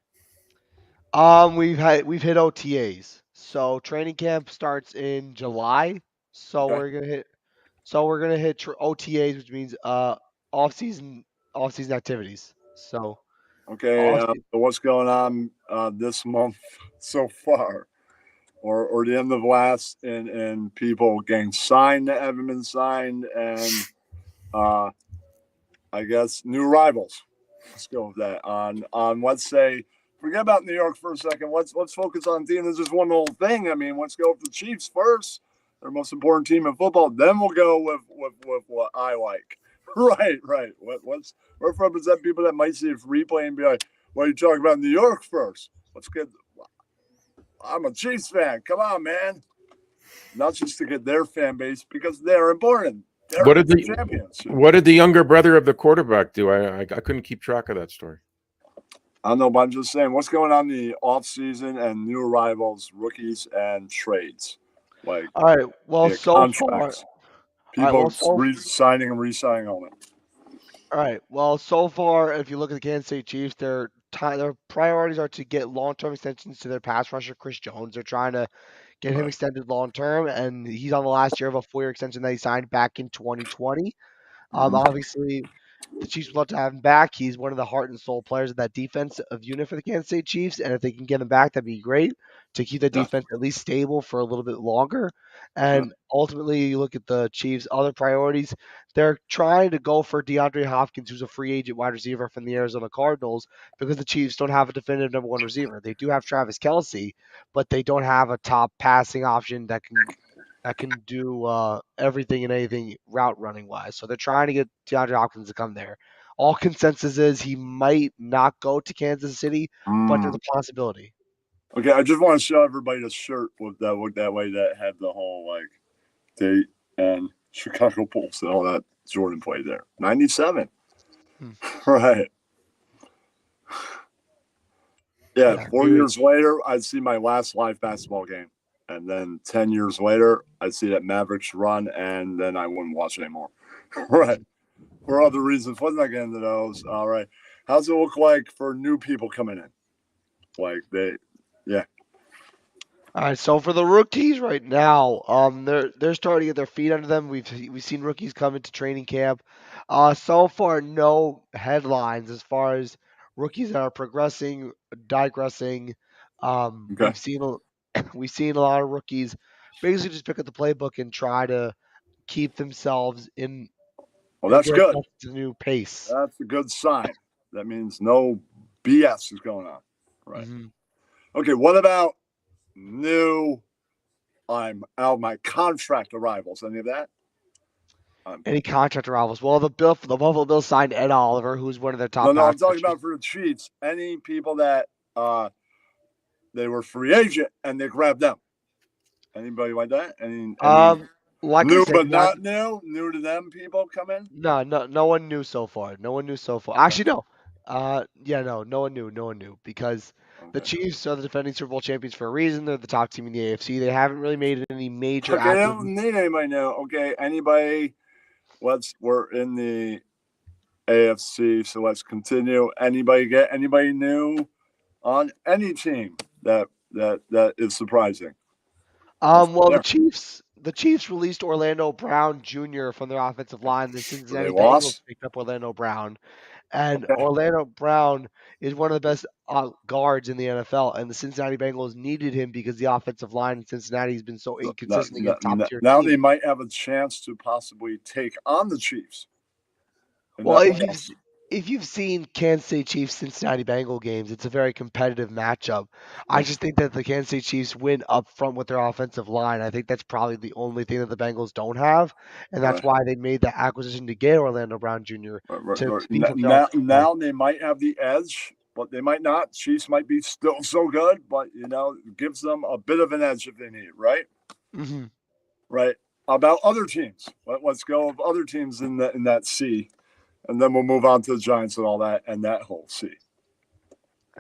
S2: We've hit OTAs. So training camp starts in July. So we're gonna hit OTAs, which means off season activities. So
S1: okay, so what's going on this month so far, or the end of last, and people getting signed that haven't been signed, and I guess new rivals. Let's go with that. On let's say, forget about New York for a second. Let's focus on team. There's just one whole thing. I mean, let's go with the Chiefs first. Their most important team in football. Then we'll go with what I like. Right. Let's represent people that might see a replay and be like, "What are you talking about New York first? Let's get." I'm a Chiefs fan. Come on, man. Not just to get their fan base, because they're important.
S4: What did the younger brother of the quarterback do? I couldn't keep track of that story.
S1: I don't know, but I'm just saying, what's going on in the off season and new arrivals, rookies, and trades? Like,
S2: all right, well, so
S1: contracts.
S2: Far,
S1: people signing and re-signing on it.
S2: All right, well, so far, if you look at the Kansas City Chiefs, their priorities are to get long-term extensions to their pass rusher, Chris Jones. They're trying to get him extended long-term, and he's on the last year of a 4-year extension that he signed back in 2020. Obviously, the Chiefs would love to have him back. He's one of the heart and soul players of that defensive unit for the Kansas City Chiefs, and if they can get him back, that'd be great to keep the defense at least stable for a little bit longer. And ultimately, you look at the Chiefs' other priorities. They're trying to go for DeAndre Hopkins, who's a free agent wide receiver from the Arizona Cardinals, because the Chiefs don't have a definitive number one receiver. They do have Travis Kelce, but they don't have a top passing option that can do everything and anything route running wise. So they're trying to get DeAndre Hopkins to come there. All consensus is he might not go to Kansas City, but there's a possibility.
S1: Okay, I just want to show everybody the shirt with that looked that way that had the whole like date and Chicago Bulls and all that Jordan played there. 97. Right. Yeah, 4 years later, I'd see my last live basketball game. And then 10 years later, I'd see that Mavericks run, and then I wouldn't watch anymore. Right. For other reasons. Wasn't I getting into those? All right. How's it look like for new people coming in? Like yeah.
S2: All right, so for the rookies right now, they're starting to get their feet under them. We've seen rookies come into training camp. So far, no headlines as far as rookies that are progressing, digressing. We've seen a lot of rookies basically just pick up the playbook and try to keep themselves in.
S1: Well, that's good.
S2: The new pace.
S1: That's a good sign. That means no BS is going on. Right. Okay, what about new I'm out my contract arrivals? Any of that?
S2: Any contract arrivals? Well, the Buffalo Bills signed Ed Oliver, who's one of their top.
S1: No, I'm talking about for the Chiefs. Any people that they were free agent and they grabbed them. Anybody like that? Any
S2: like
S1: new
S2: I said,
S1: but not new to them people come in?
S2: No one knew so far. Actually, no. No one knew because the Chiefs are the defending Super Bowl champions for a reason. They're the top team in the AFC. They haven't really made any major.
S1: Okay, I don't need anybody now. Okay, anybody? We're in the AFC, so let's continue. Anybody get anybody new on any team that is surprising?
S2: Well, the Chiefs released Orlando Brown Jr. from their offensive line. The Cincinnati Bengals picked up Orlando Brown, And
S1: Okay.
S2: Orlando Brown is one of the best guards in the NFL, and the Cincinnati Bengals needed him because the offensive line in Cincinnati has been so
S1: So
S2: inconsistent against top-tier
S1: now
S2: teams.
S1: they might have a chance to possibly take on the Chiefs.
S2: Well, if you've seen Kansas City Chiefs Cincinnati Bengal games, it's a very competitive matchup. I just think that the Kansas City Chiefs win up front with their offensive line. I think that's probably the only thing that the Bengals don't have, and that's why they made that acquisition to get Orlando Brown Jr. to beef up their offensive line.
S1: Now they might have the edge, but they might not. Chiefs might be still so good, but it gives them a bit of an edge if they need it, right?
S2: Mm-hmm.
S1: Right. About other teams. Let's go of other teams in that C. And then we'll move on to the Giants and all that, and that whole C.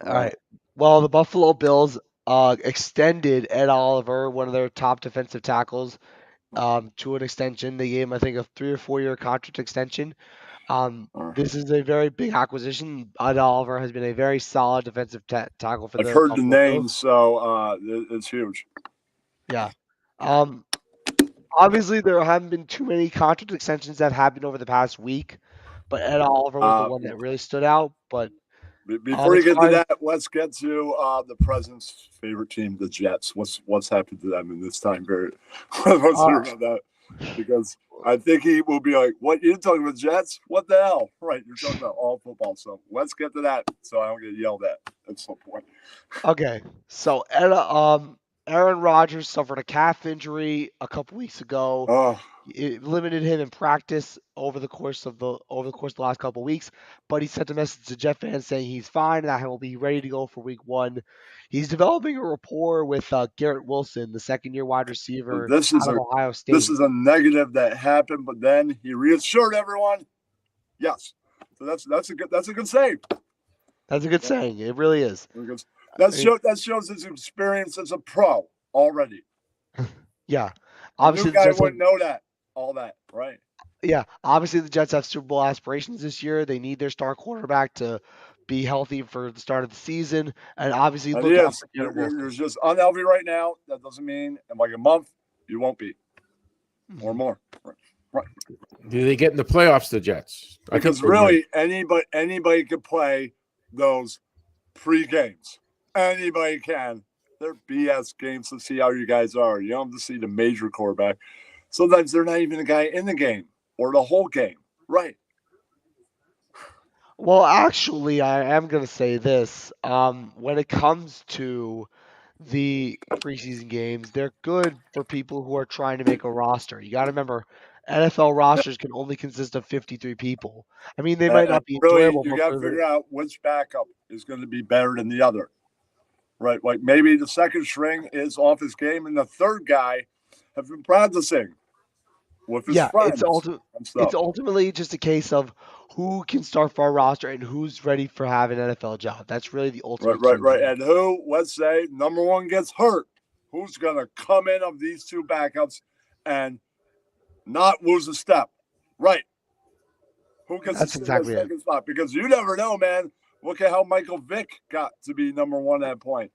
S2: All right. Well, the Buffalo Bills extended Ed Oliver, one of their top defensive tackles, to an extension. They gave him, I think, a 3 or 4 year contract extension. This is a very big acquisition. Ed Oliver has been a very solid defensive tackle for the
S1: I've heard the
S2: Buffalo
S1: name,
S2: Bills.
S1: so it's huge.
S2: Yeah. Obviously, there haven't been too many contract extensions that happened over the past week, but Ed Oliver was the one that really stood out. But
S1: before you get to that, let's get to the president's favorite team, the Jets. What's happened to them in this time period? Let's hear about that, because I think he will be like, "What, you're talking about Jets? What the hell?" Right? You're talking about all football. So let's get to that, so I don't get yelled at some point.
S2: Okay, so Aaron Rodgers suffered a calf injury a couple weeks ago.
S1: Oh,
S2: It limited him in practice over the course of the last couple of weeks, but he sent a message to Jet fans saying he's fine and that he will be ready to go for Week 1. He's developing a rapport with Garrett Wilson, the second-year wide receiver
S1: this is
S2: out of Ohio State.
S1: This is a negative that happened, but then he reassured everyone. Yes, so that's a good save.
S2: That's a good saying. It really is.
S1: That shows his experience as a pro already.
S2: Yeah,
S1: obviously the guy wouldn't know all that, right?
S2: Yeah, obviously the Jets have Super Bowl aspirations this year. They need their star quarterback to be healthy for the start of the season, and obviously look out for Garrett Wilson.
S1: You're just unhealthy right now. That doesn't mean in like a month you won't be, or more. Right.
S4: Do they get in the playoffs, the Jets?
S1: Because really, anybody could play those pre-games. Anybody can. They're BS games to see how you guys are. You don't have to see the major quarterback. Sometimes they're not even the guy in the game or the whole game. Right.
S2: Well, actually, I am going to say this. When it comes to the preseason games, they're good for people who are trying to make a roster. You got to remember, NFL rosters can only consist of 53 people. I mean, they might not be enjoyable.
S1: You got to figure out which backup is going to be better than the other. Right, like maybe the second string is off his game, and the third guy have been practicing with his friends.
S2: It's ultimately just a case of who can start for our roster and who's ready for having an NFL job. That's really the ultimate.
S1: Right. And who, let's say, number one gets hurt, who's going to come in of these two backups and not lose a step? Right. Who gets the second spot? Because you never know, man. Look at how Michael Vick got to be number one at that point.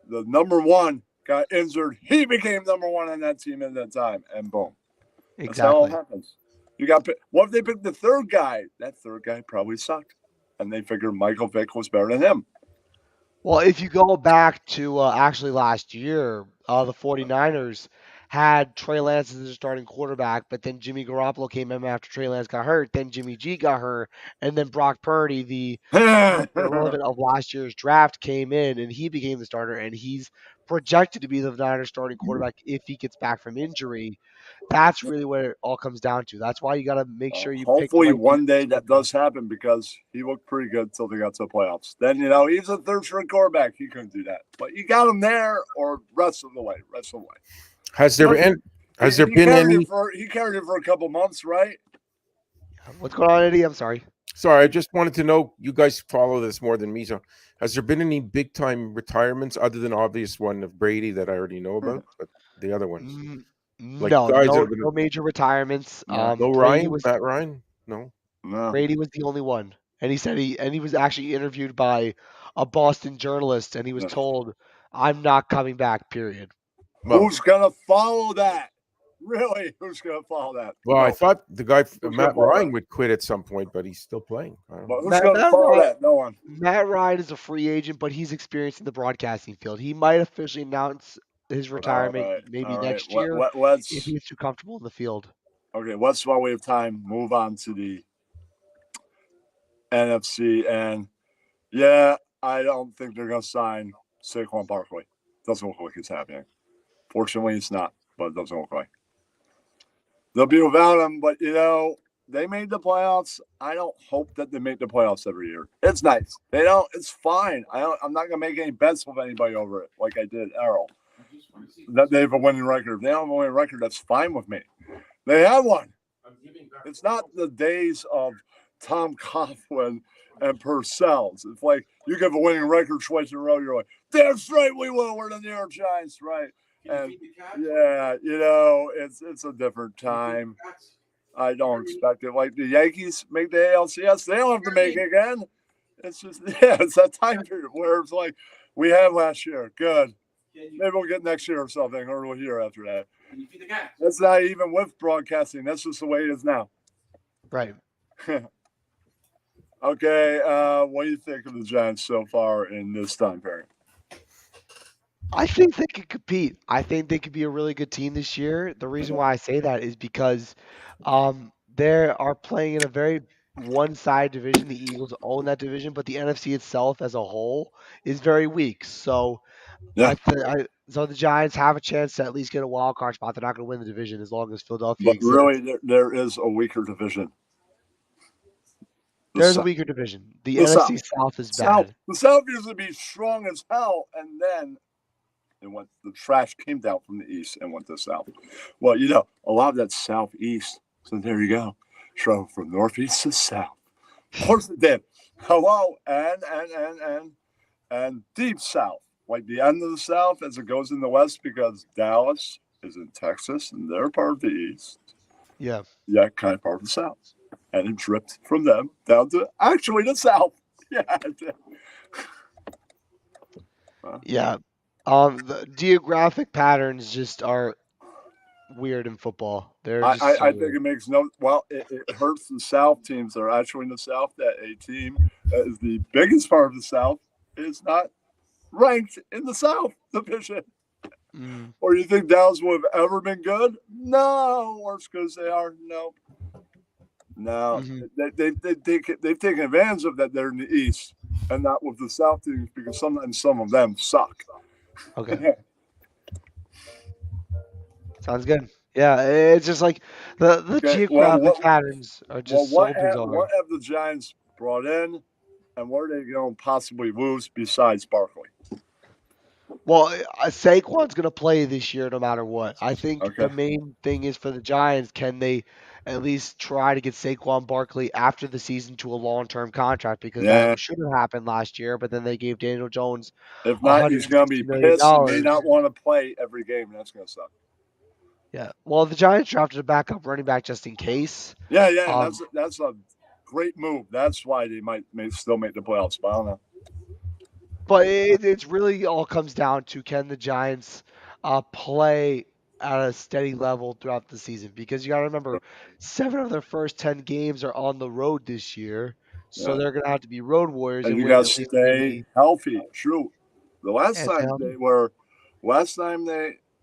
S1: The number one got injured. He became number one on that team at that time, and boom.
S2: Exactly.
S1: That's how it happens. What if they picked the third guy? That third guy probably sucked, and they figured Michael Vick was better than him.
S2: Well, if you go back to actually last year, the 49ers had Trey Lance as their starting quarterback, but then Jimmy Garoppolo came in after Trey Lance got hurt. Then Jimmy G got hurt, and then Brock Purdy, the irrelevant of last year's draft, came in, and he became the starter, and he's projected to be the Niners starting quarterback if he gets back from injury. That's really what it all comes down to. That's why you got to make sure you
S1: hopefully one day that does happen, because he looked pretty good until they got to the playoffs. Then, he's a third-string quarterback. He couldn't do that. But you got him there or rest of the way.
S4: Has there been any?
S1: He carried it for a couple months, right?
S2: What's going on, Eddie? I'm sorry.
S4: Sorry, I just wanted to know, you guys follow this more than me, so has there been any big-time retirements other than obvious one of Brady that I already know about, but the other ones?
S2: No major retirements.
S4: No Ryan? Matt Ryan? No.
S2: Brady was the only one. And he said he was actually interviewed by a Boston journalist, and he was told, "I'm not coming back, period."
S1: Who's going to follow that? Really? Who's going to follow that?
S4: Well,
S1: No.
S4: I thought the guy
S1: gonna
S4: Matt
S1: follow
S4: Ryan
S1: that?
S4: would quit at some point, but he's still playing. I don't
S1: But
S4: know.
S1: who's going to follow that? No one.
S2: Matt Ryan is a free agent, but he's experienced in the broadcasting field. He might officially announce his retirement maybe
S1: All right.
S2: next year if
S1: Let's
S2: he's too comfortable in the field.
S1: okay. Let's, while we have time, move on to the NFC. And yeah, I don't think they're going to sign Saquon Barkley. Doesn't look like it's happening. Fortunately, it's not, but it doesn't look like. They'll be without him, but they made the playoffs. I don't hope that they make the playoffs every year. It's nice. They don't. It's fine. I'm not gonna make any bets with anybody over it, like I did Errol. That they have a winning record. If they don't have a winning record, that's fine with me. They have one. It's not the days of Tom Coughlin and Purcell's. It's like you give a winning record twice in a row, you're like, damn straight we will. We're the New York Giants, right? And yeah, it's a different time. I don't expect it. Like the Yankees make the ALCS, they don't have to make it again. It's just it's that time period where it's like we had last year. Good. Maybe we'll get next year or something, or we'll hear after that. That's not even with broadcasting. That's just the way it is now.
S2: Right.
S1: Okay. What do you think of the Giants so far in this time period?
S2: I think they could compete. I think they could be a really good team this year. The reason why I say that is because they are playing in a very one-side division. The Eagles own that division, but the NFC itself as a whole is very weak. So
S1: Yeah.
S2: so the Giants have a chance to at least get a wild card spot. They're not going to win the division as long as Philadelphia
S1: But
S2: exists.
S1: really, there is a weaker division.
S2: There's a weaker division. The NFC South is bad.
S1: The South used to be strong as hell, and then the trash came down from the East and went to the South. Well, a lot of that Southeast. So there you go. So from Northeast to South. Of course it did. Hello, and deep South. Like the end of the South as it goes in the West, because Dallas is in Texas and they're part of the East.
S2: Yeah.
S1: Yeah, kind of part of the South. And it dripped from them down to actually the South. Yeah.
S2: Yeah. The geographic patterns just are weird in football.
S1: I think it makes it hurts the South teams that are actually in the South. That a team that is the biggest part of the South is not ranked in the South division.
S2: Mm.
S1: Or you think Dallas would have ever been good? No, or it's because they are. No.
S2: Mm-hmm.
S1: They've taken advantage of that. They're in the East and not with the South teams, because sometimes some of them suck.
S2: Okay. Sounds good. Yeah, it's just like the geographic patterns are just so bizarre.
S1: What have the Giants brought in, and what are they going to possibly lose besides Barkley?
S2: Well, Saquon's going to play this year no matter what. I think the main thing is for the Giants, can they at least try to get Saquon Barkley after the season to a long-term contract, because that should have happened last year, but then they gave Daniel Jones
S1: If not, he's going to be pissed and may not want to play every game. That's going to suck.
S2: Yeah. Well, the Giants drafted a backup running back just in case.
S1: Yeah. That's a great move. That's why they may still make the playoffs. But I don't know.
S2: But it's really all comes down to, can the Giants play at a steady level throughout the season? Because you got to remember, 7 of their first 10 games are on the road this year, so they're going to have to be road warriors.
S1: And you got to stay healthy. True. The last time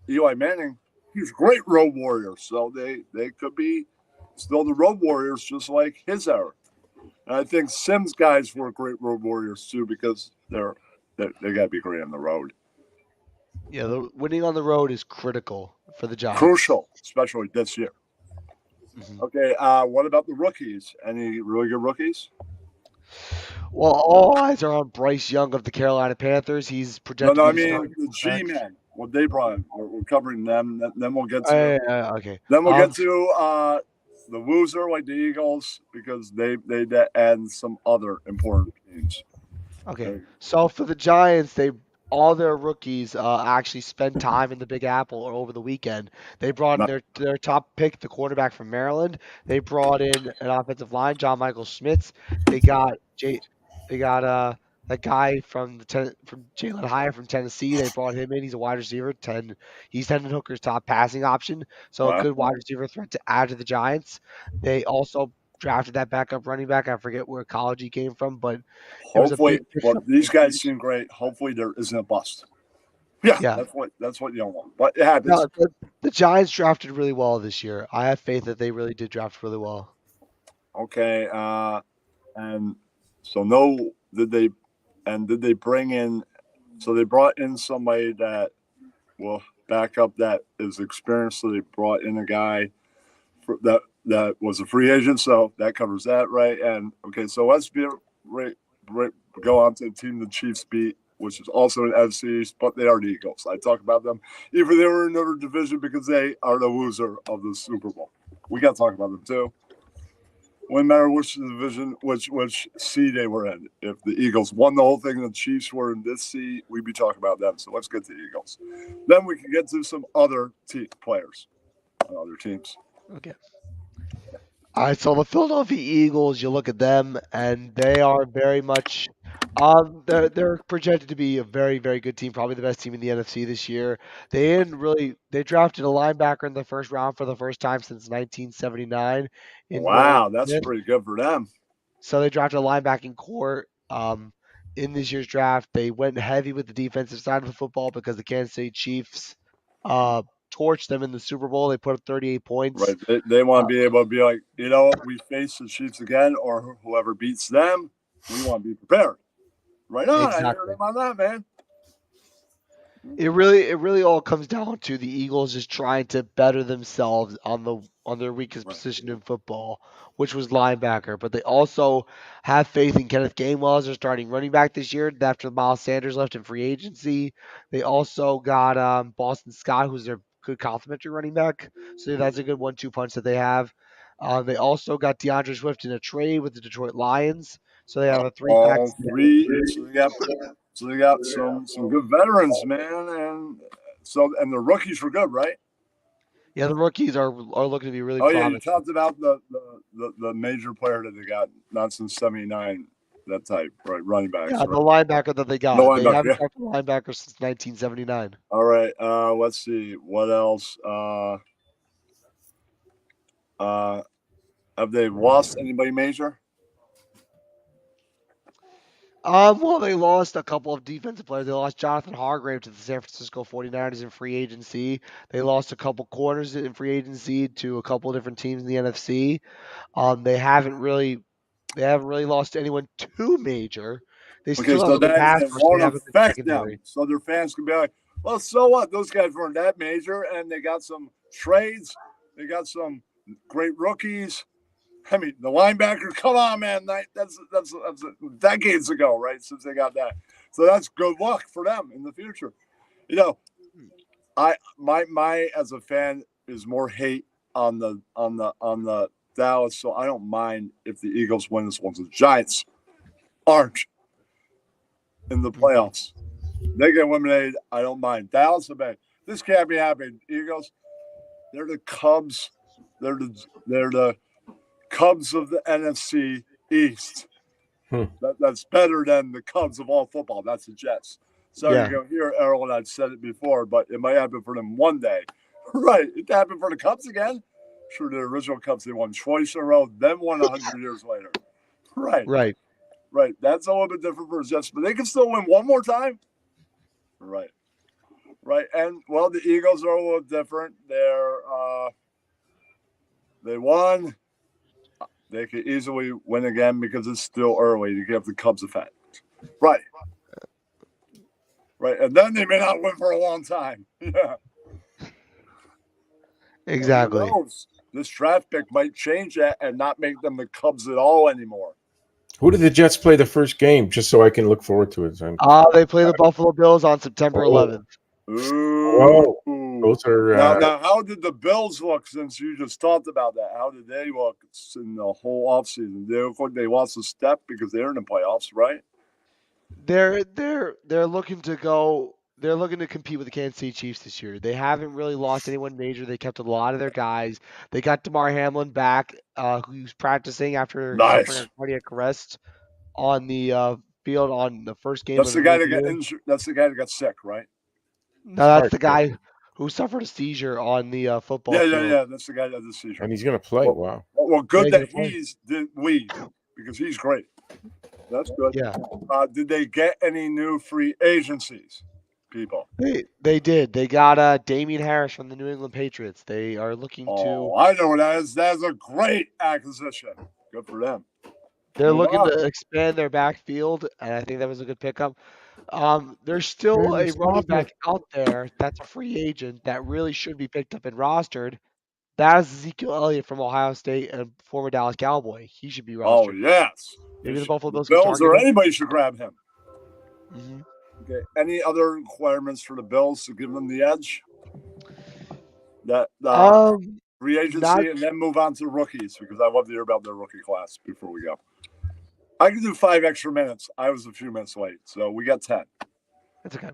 S1: Eli Manning, he was a great road warrior, so they could be still the road warriors, just like his era. And I think Sims guys were great road warriors too, because they got to be great on the road.
S2: Yeah, the winning on the road is critical for the Giants.
S1: Crucial, especially this year. Mm-hmm. Okay, what about the rookies? Any really good rookies?
S2: Well, all eyes are on Bryce Young of the Carolina Panthers. He's projected.
S1: I mean the G-men. What they brought in. We're covering them. Then we'll get to.
S2: Okay.
S1: Then we'll get to the loser, like the Eagles, because they add some other important teams.
S2: Okay. So for the Giants, all their rookies actually spent time in the Big Apple or over the weekend. They brought in their top pick, the quarterback from Maryland. They brought in an offensive line, John Michael Schmitz. They got That guy from from Jalen Hyatt from Tennessee, they brought him in. He's a wide receiver. He's Hendon Hooker's top passing option, so a
S1: Wow.
S2: good wide receiver threat to add to the Giants. They also drafted that backup running back. I forget where college he came from, but it was a
S1: Hopefully,
S2: big
S1: well,
S2: pickup.
S1: these guys seem great. Hopefully, there isn't a bust. Yeah,
S2: Yeah,
S1: that's what you don't want. But it happens.
S2: no, the Giants drafted really well this year. I have faith that they really did draft really well.
S1: Okay. And so no, did they bring in? So they brought in somebody that will back up that is experienced. So they brought in a guy that was a free agent. So that covers that, right? And okay, so let's go on to the team the Chiefs beat, which is also an FC East, but they are the Eagles. I talk about them, even they were in another division because they are the loser of the Super Bowl. We got to talk about them too. Wouldn't matter which division, which seed they were in. If the Eagles won the whole thing and the Chiefs were in this seed, we'd be talking about them. So let's get to the Eagles. Then we can get to some other players on other teams.
S2: Okay. All right, so the Philadelphia Eagles, you look at them, and they are very much, they're projected to be a very, very good team, probably the best team in the NFC this year. They drafted a linebacker in the first round for the first time since 1979 in Nolan
S1: Wow, that's
S2: Smith.
S1: pretty good for them.
S2: So they drafted a linebacking core in this year's draft. They went heavy with the defensive side of the football because the Kansas City Chiefs torched them in the Super Bowl. They put up 38 points.
S1: Right. They want to be able to be like, we face the Chiefs again, or whoever beats them, we want to be prepared. Right on.
S2: Exactly.
S1: I hear them on that, man.
S2: It really all comes down to the Eagles just trying to better themselves on their weakest position in football, which was linebacker. But they also have faith in Kenneth Gainwell as their starting running back this year after Miles Sanders left in free agency. They also got Boston Scott, who's their good complementary running back. So that's a good 1-2 punch that they have. They also got DeAndre Swift in a trade with the Detroit Lions. So they have a three-pack.
S1: All three. So they got some good veterans, man, and the rookies were good, right?
S2: Yeah, the rookies are looking to be really
S1: Oh
S2: promising.
S1: yeah, you talked about the major player that they got, not since '79, that type, right? Running backs.
S2: Yeah,
S1: right?
S2: the linebacker that they got. They haven't got the linebacker since 1979.
S1: All right. Let's see what else. Have they lost anybody major?
S2: Well, they lost a couple of defensive players. They lost Jonathan Hargrave to the San Francisco 49ers in free agency. They lost a couple corners in free agency to a couple of different teams in the NFC. They haven't really lost anyone too major. They still have a good pass rush. They have a good secondary.
S1: Them. So their fans can be like, well, so what? Those guys weren't that major, and they got some trades. They got some great rookies. I mean, the linebacker, come on, man. That's decades ago, right? Since they got that. So that's good luck for them in the future. My as a fan is more hate on the Dallas, so I don't mind if the Eagles win this one. The Giants aren't in the playoffs. They get eliminated. I don't mind. Dallas, this can't be happening. Eagles, they're the Cubs. They're the Cubs of the NFC East. That's better than the Cubs of all football. That's the Jets. So you're going to hear Errol, and I've said it before, but it might happen for them one day. Right. It happened for the Cubs again. Sure, the original Cubs, they won twice in a row, then won 100 years later. Right. That's a little bit different for the Jets, but they can still win one more time. Right. And, well, the Eagles are a little different. They won. They could easily win again because it's still early to give the Cubs effect. Right. And then they may not win for a long time. Yeah.
S2: Exactly.
S1: This draft pick might change that and not make them the Cubs at all anymore.
S4: Who did the Jets play the first game, just so I can look forward to it?
S2: They play the Buffalo Bills on September 11th.
S1: Ooh.
S4: Those are
S1: now, how did the Bills look since you just talked about that? How did they look in the whole offseason? They look like they lost a step because they're in the playoffs, right?
S2: They're looking to go. They're looking to compete with the Kansas City Chiefs this year. They haven't really lost anyone major. They kept a lot of their guys. They got DeMar Hamlin back, who's practicing after suffering a cardiac arrest on the backfield on the first game
S1: That's
S2: of
S1: the
S2: the
S1: guy
S2: new
S1: that got
S2: year.
S1: injured. That's the guy that got sick, right?
S2: No, that's
S4: Right.
S2: the guy who suffered a seizure on the football
S1: Yeah,
S2: field.
S1: yeah, yeah. That's the guy that had the seizure.
S4: And he's going to play. Wow.
S1: Well, good
S2: Yeah,
S1: that he's because he's great. That's good.
S2: Yeah,
S1: Did they get any new free agencies, people?
S2: they did. They got Damian Harris from the New England Patriots. They are looking
S1: Oh,
S2: to.
S1: I know what that is. That's a great acquisition. Good for them.
S2: They're
S1: Move
S2: looking
S1: on.
S2: to expand their backfield, and I think that was a good pickup. There's still
S4: Hey,
S2: a running
S4: stop
S2: back
S4: it.
S2: out there that's a free agent that really should be picked up and rostered. That is Ezekiel Elliott from Ohio State and former Dallas Cowboy. He should be
S1: Oh,
S2: rostered.
S1: yes.
S2: Maybe the Buffalo
S1: The
S2: Bills can
S1: Bills
S2: target
S1: or
S2: him.
S1: anybody should grab him.
S2: Hmm.
S1: Okay. Any other requirements for the Bills to give them the edge? That free agency,
S2: Not
S1: and then move on to rookies because I love to hear about their rookie class before we go. I can do 5 extra minutes. I was a few minutes late, so we got 10.
S2: That's okay.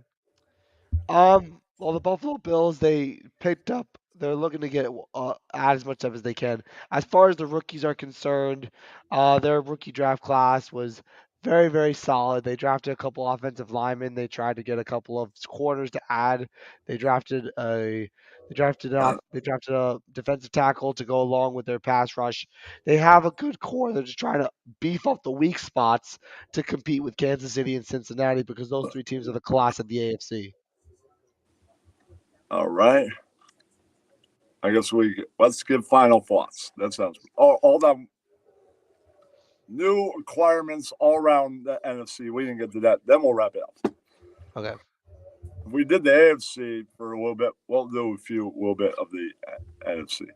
S2: Well, the Buffalo Bills, they picked up. They're looking to get add as much stuff as they can. As far as the rookies are concerned, their rookie draft class was very, very solid. They drafted a couple offensive linemen. They tried to get a couple of corners to add. They drafted a they drafted a defensive tackle to go along with their pass rush. They have a good core. They're just trying to beef up the weak spots to compete with Kansas City and Cincinnati because those 3 teams are the class of the AFC.
S1: All right. I guess let's give final thoughts. That sounds all that new requirements all around the NFC. We didn't get to that. Then we'll wrap it up.
S2: Okay.
S1: If we did the AFC for a little bit, we'll do a little bit of the NFC.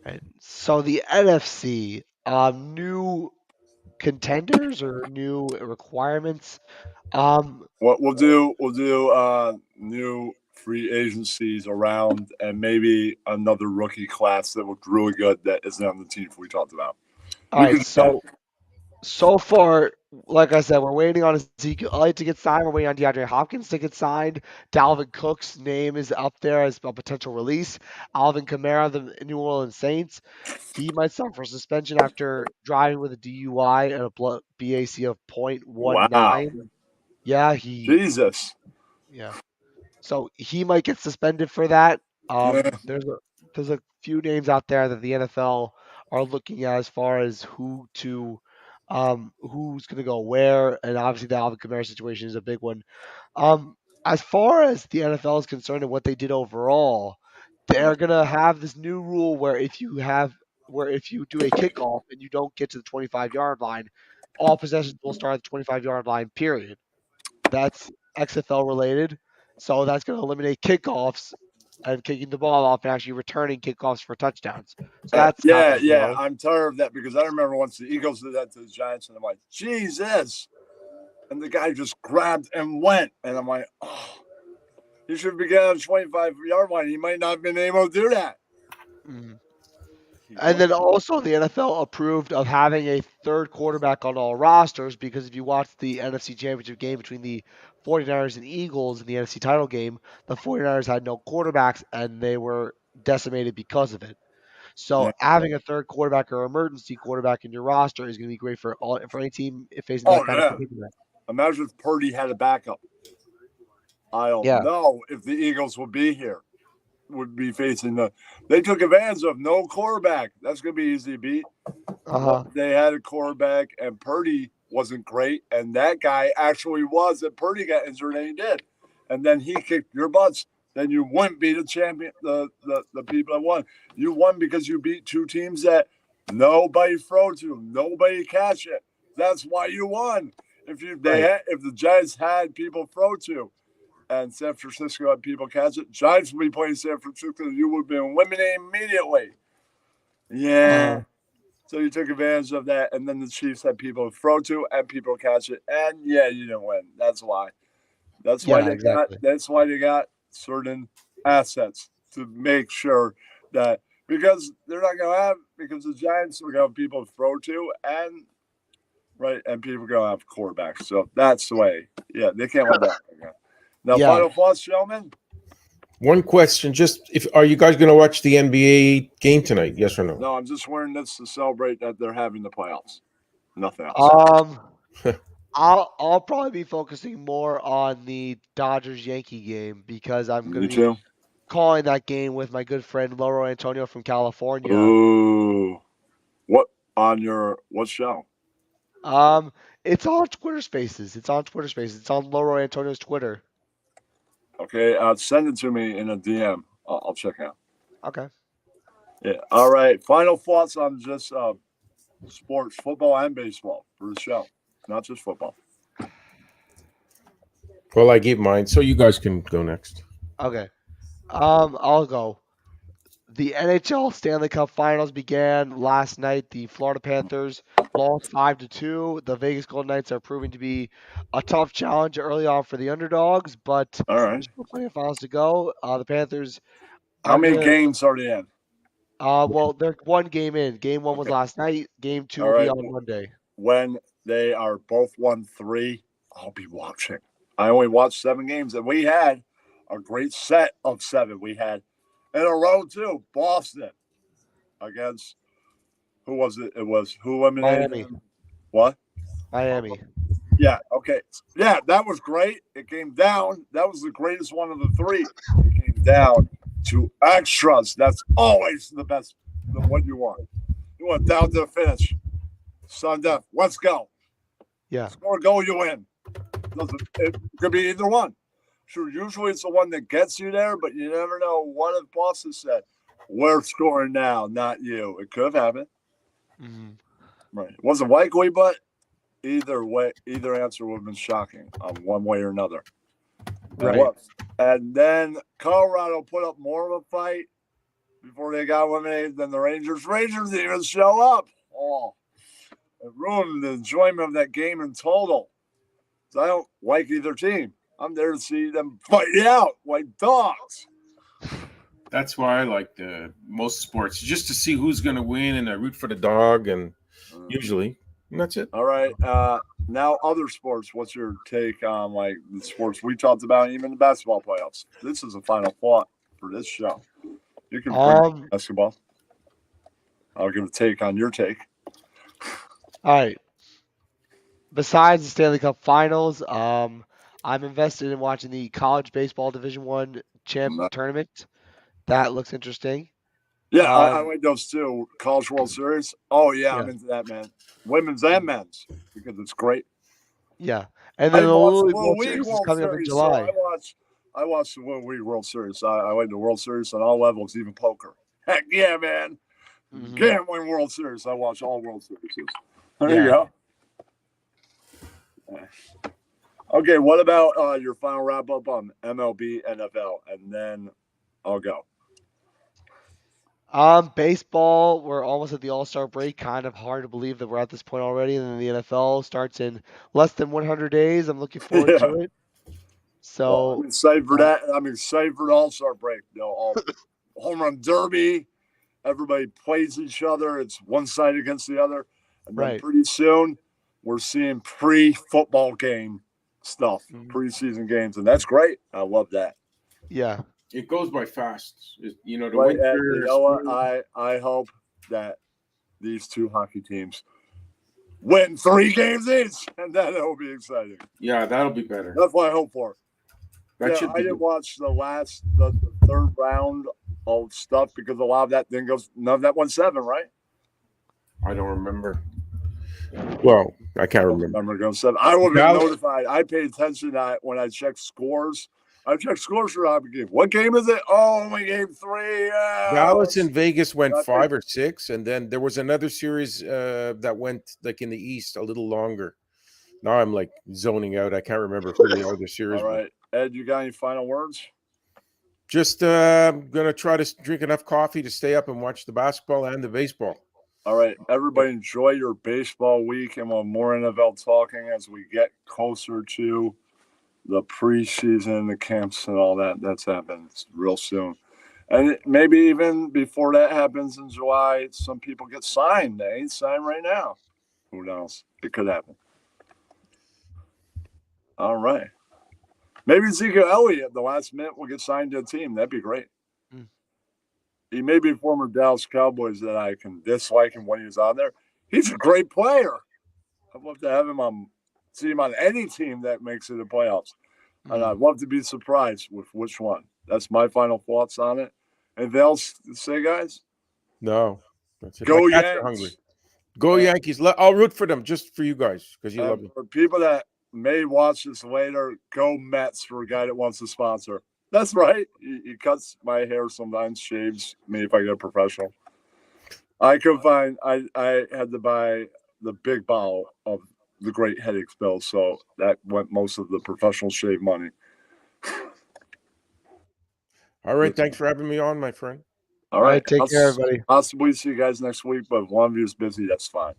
S2: Right. So the NFC, new contenders or new requirements.
S1: What we'll do new free agencies around and maybe another rookie class that looked really good that isn't on the team we talked about.
S2: All
S1: We
S2: right.
S1: could do that.
S2: So far, like I said, we're waiting on Ezekiel Elliott to get signed. We're waiting on DeAndre Hopkins to get signed. Dalvin Cook's name is up there as a potential release. Alvin Kamara, the New Orleans Saints, he might suffer suspension after driving with a DUI and a BAC of
S1: Wow.
S2: .19. Yeah,
S1: Jesus.
S2: yeah. So he might get suspended for that.
S1: Yeah.
S2: There's a few names out there that the NFL are looking at as far as who's going to go where, and obviously the Alvin Kamara situation is a big one. As far as the NFL is concerned and what they did overall, they're going to have this new rule where if you do a kickoff and you don't get to the 25-yard line, all possessions will start at the 25-yard line. Period. That's XFL related. So that's going to eliminate kickoffs and kicking the ball off and actually returning kickoffs for touchdowns. So that's out
S1: Yeah,
S2: the
S1: yeah.
S2: door.
S1: I'm tired of that because I remember once the Eagles did that to the Giants, and I'm like, Jesus. And the guy just grabbed and went. And I'm like, oh, he should be getting on the 25-yard line. He might not have been able to do that.
S2: Mhm. And then also the NFL approved of having a third quarterback on all rosters because if you watch the NFC Championship game between the 49ers and Eagles in the NFC title game, the 49ers had no quarterbacks and they were decimated because of it. So
S1: Yeah.
S2: having a third quarterback or emergency quarterback in your roster is going to be great for any team facing
S1: Oh,
S2: that kind
S1: yeah.
S2: of predicament.
S1: Imagine if Purdy had a backup. I don't
S2: Yeah.
S1: know if the Eagles would be facing they took advantage of no quarterback. That's going to be easy to beat.
S2: Uh-huh.
S1: They had a quarterback, and Purdy wasn't great, and that guy actually was, and Purdy got injured, and he did. And then he kicked your butts. Then you wouldn't be the champion, the people that won. You won because you beat 2 teams that nobody throw to, nobody catch it. That's why you won. If the Giants had people throw to, and San Francisco had people catch it, Giants would be playing San Francisco. You would have been eliminated immediately. Yeah. So you took advantage of that, and then the Chiefs had people throw to and people catch it, and yeah, you didn't win. That's why. That's why they got certain assets to make sure that because they're not going to have because the Giants are going to have people to throw to and people are going to have quarterbacks. So that's the way. Yeah, they can't let that again. Now, final thoughts, gentlemen.
S4: One question: are you guys going to watch the NBA game tonight? Yes or no?
S1: No, I'm just wearing this to celebrate that they're having the playoffs. Nothing else.
S2: I'll probably be focusing more on the Dodgers Yankee game because I'm going
S1: Me
S2: to be
S1: too.
S2: calling that game with my good friend Loro Antonio from California.
S1: Ooh. What show?
S2: It's on Twitter Spaces. It's on Loro Antonio's Twitter.
S1: Okay, send it to me in a DM. I'll check it out.
S2: Okay.
S1: Yeah. All right. Final thoughts on just sports, football and baseball for the show, not just football.
S4: Well, I gave mine, so you guys can go next.
S2: Okay. I'll go. The NHL Stanley Cup Finals began last night. The Florida Panthers lost 5-2. The Vegas Golden Knights are proving to be a tough challenge early on for the underdogs, but
S1: All right.
S2: there's still plenty of finals to go. The Panthers
S1: How
S2: are
S1: many
S2: gonna.
S1: games are they in?
S2: Well, they're one game in. Game one was
S1: Okay.
S2: last night. Game two
S1: All
S2: will be
S1: right.
S2: on Monday.
S1: When they are both 1-3, I'll be watching. I only watched 7 games, and we had a great set of 7. We had in a row too. Boston against who was it? It was who eliminated
S2: Miami.
S1: them? What?
S2: Miami.
S1: Yeah. Okay. Yeah, that was great. It came down. That was the greatest one of the 3. It came down to extras. That's always the best. What you want. You want down to the finish. Sun death. Let's go.
S2: Yeah.
S1: Score a goal, you win. It could be either one. Sure, usually it's the one that gets you there, but you never know. What if Boston said, "We're scoring now, not you"? It could have happened.
S2: Mm-hmm.
S1: Right. It wasn't likely, but either way, either answer would have been shocking one way or another.
S2: Right.
S1: And then Colorado put up more of a fight before they got eliminated than the Rangers. Rangers didn't even show up. Oh, it ruined the enjoyment of that game in total. So I don't like either team. I'm there to see them fight it out like dogs.
S4: That's why I like most sports, just to see who's going to win, and I root for the dog, and usually, and that's it.
S1: All right. Now, other sports. What's your take on like the sports we talked about, even the basketball playoffs? This is a final thought for this show. You can bring basketball. I'll give a take on your take.
S2: All right. Besides the Stanley Cup Finals, I'm invested in watching the College Baseball Division One tournament. That looks interesting.
S1: Yeah, I like those too. College World Series. Oh yeah,
S2: Yeah.
S1: I'm into that, man. Women's and men's because it's great.
S2: Yeah, and then the
S1: watched
S2: Little
S1: the
S2: League World Series is coming up in July.
S1: So I watched the Little League World Series. I like the World Series on all levels, even poker. Heck yeah, man!
S2: Mhm.
S1: Gambling World Series. I watch all World Series. There you go. Okay, what about your final wrap up on MLB, NFL, and then I'll go.
S2: Baseball, we're almost at the All-Star break. Kind of hard to believe that we're at this point already. And then the NFL starts in less than 100 days. I'm looking forward to it. So
S1: I'm excited for that. I'm excited for the All-Star break. All home run derby. Everybody plays each other. It's one side against the other. And then pretty soon we're seeing pre-football game stuff, preseason games, and that's great. I love that.
S2: Yeah.
S4: It goes by fast. The
S1: right,
S4: winter.
S1: you know what? I hope that these two hockey teams win 3 games each, and then it'll be exciting.
S4: Yeah, that'll be better.
S1: That's what I hope for. I didn't watch the third round of stuff because a lot of that didn't go. None of that went 7, right?
S4: I don't remember. Well, I can't remember.
S1: I'm going 7. I will be notified. I pay attention when I check scores. I check scores for hockey game. What game is it? Oh, only game 3. Yeah.
S4: Dallas and Vegas went 5 or 6, and then there was another series that went like in the East a little longer. Now I'm like zoning out. I can't remember who the other series.
S1: All right, Ed, you got any final words?
S4: Just gonna try to drink enough coffee to stay up and watch the basketball and the baseball.
S1: All right, everybody, enjoy your baseball week, and we'll have more NFL talking as we get closer to the preseason, the camps, and all that. That's happening real soon. And maybe even before that happens in July, some people get signed. They ain't signed right now. Who knows? It could happen. All right. Maybe Ezekiel Elliott at the last minute will get signed to a team. That'd be great. He may be a former Dallas Cowboys that I can dislike him when he was on there. He's a great player. I'd love to have him on team on any team that makes it in playoffs. And I'd love to be surprised with which one. That's my final thoughts on it. Anything else to say, guys?
S4: No, that's it.
S1: Go
S4: My cats
S1: Yanks.
S4: are hungry. Go Yankees. I'll root for them just for you guys because you love me.
S1: For people that may watch this later, go Mets for a guy that wants to sponsor. That's right. He cuts my hair sometimes, shaves me if I get a professional. I could find I had to buy the big bottle of the Great Headache Spill, so that went most of the professional shave money.
S4: All right, thanks for having me on, my friend.
S1: All right,
S2: take care, everybody.
S1: Possibly see you guys next week, but if one of you is busy, that's fine.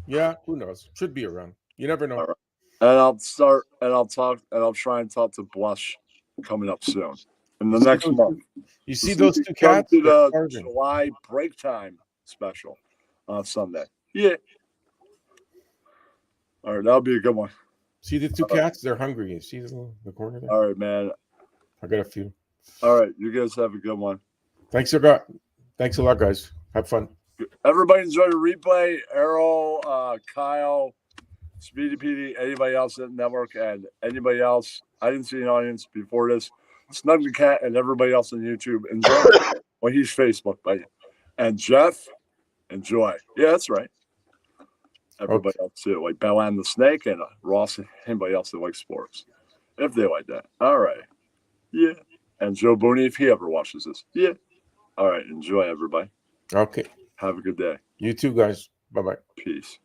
S4: Yeah, who knows? Should be around. You never know.
S1: All right. And I'll try and talk to Blush coming up soon in the next month.
S4: You see those two
S1: Come
S4: cats?
S1: to the
S4: They're
S1: July break time special on Sunday. Yeah. All right, that'll be a good one.
S4: See the two cats? They're hungry. You see the corner there?
S1: All right, man.
S4: I got a few.
S1: All right, you guys have a good one.
S4: Thanks a lot. Thanks a lot, guys. Have fun.
S1: Everybody enjoy the replay. Arrow, Kyle, Speedy PD, anybody else at the network, and anybody else. I didn't see an audience before this. Snug the Cat and everybody else on YouTube. Enjoy. Well, he's Facebook, but and Jeff, enjoy. Yeah, that's right. Everybody else too, like Bella and the Snake and Ross and anybody else that likes sports, if they like that. All right. Yeah. And Joe Booney, if he ever watches this. Yeah. All right. Enjoy, everybody.
S4: Okay.
S1: Have a good day.
S4: You too, guys. Bye-bye.
S1: Peace.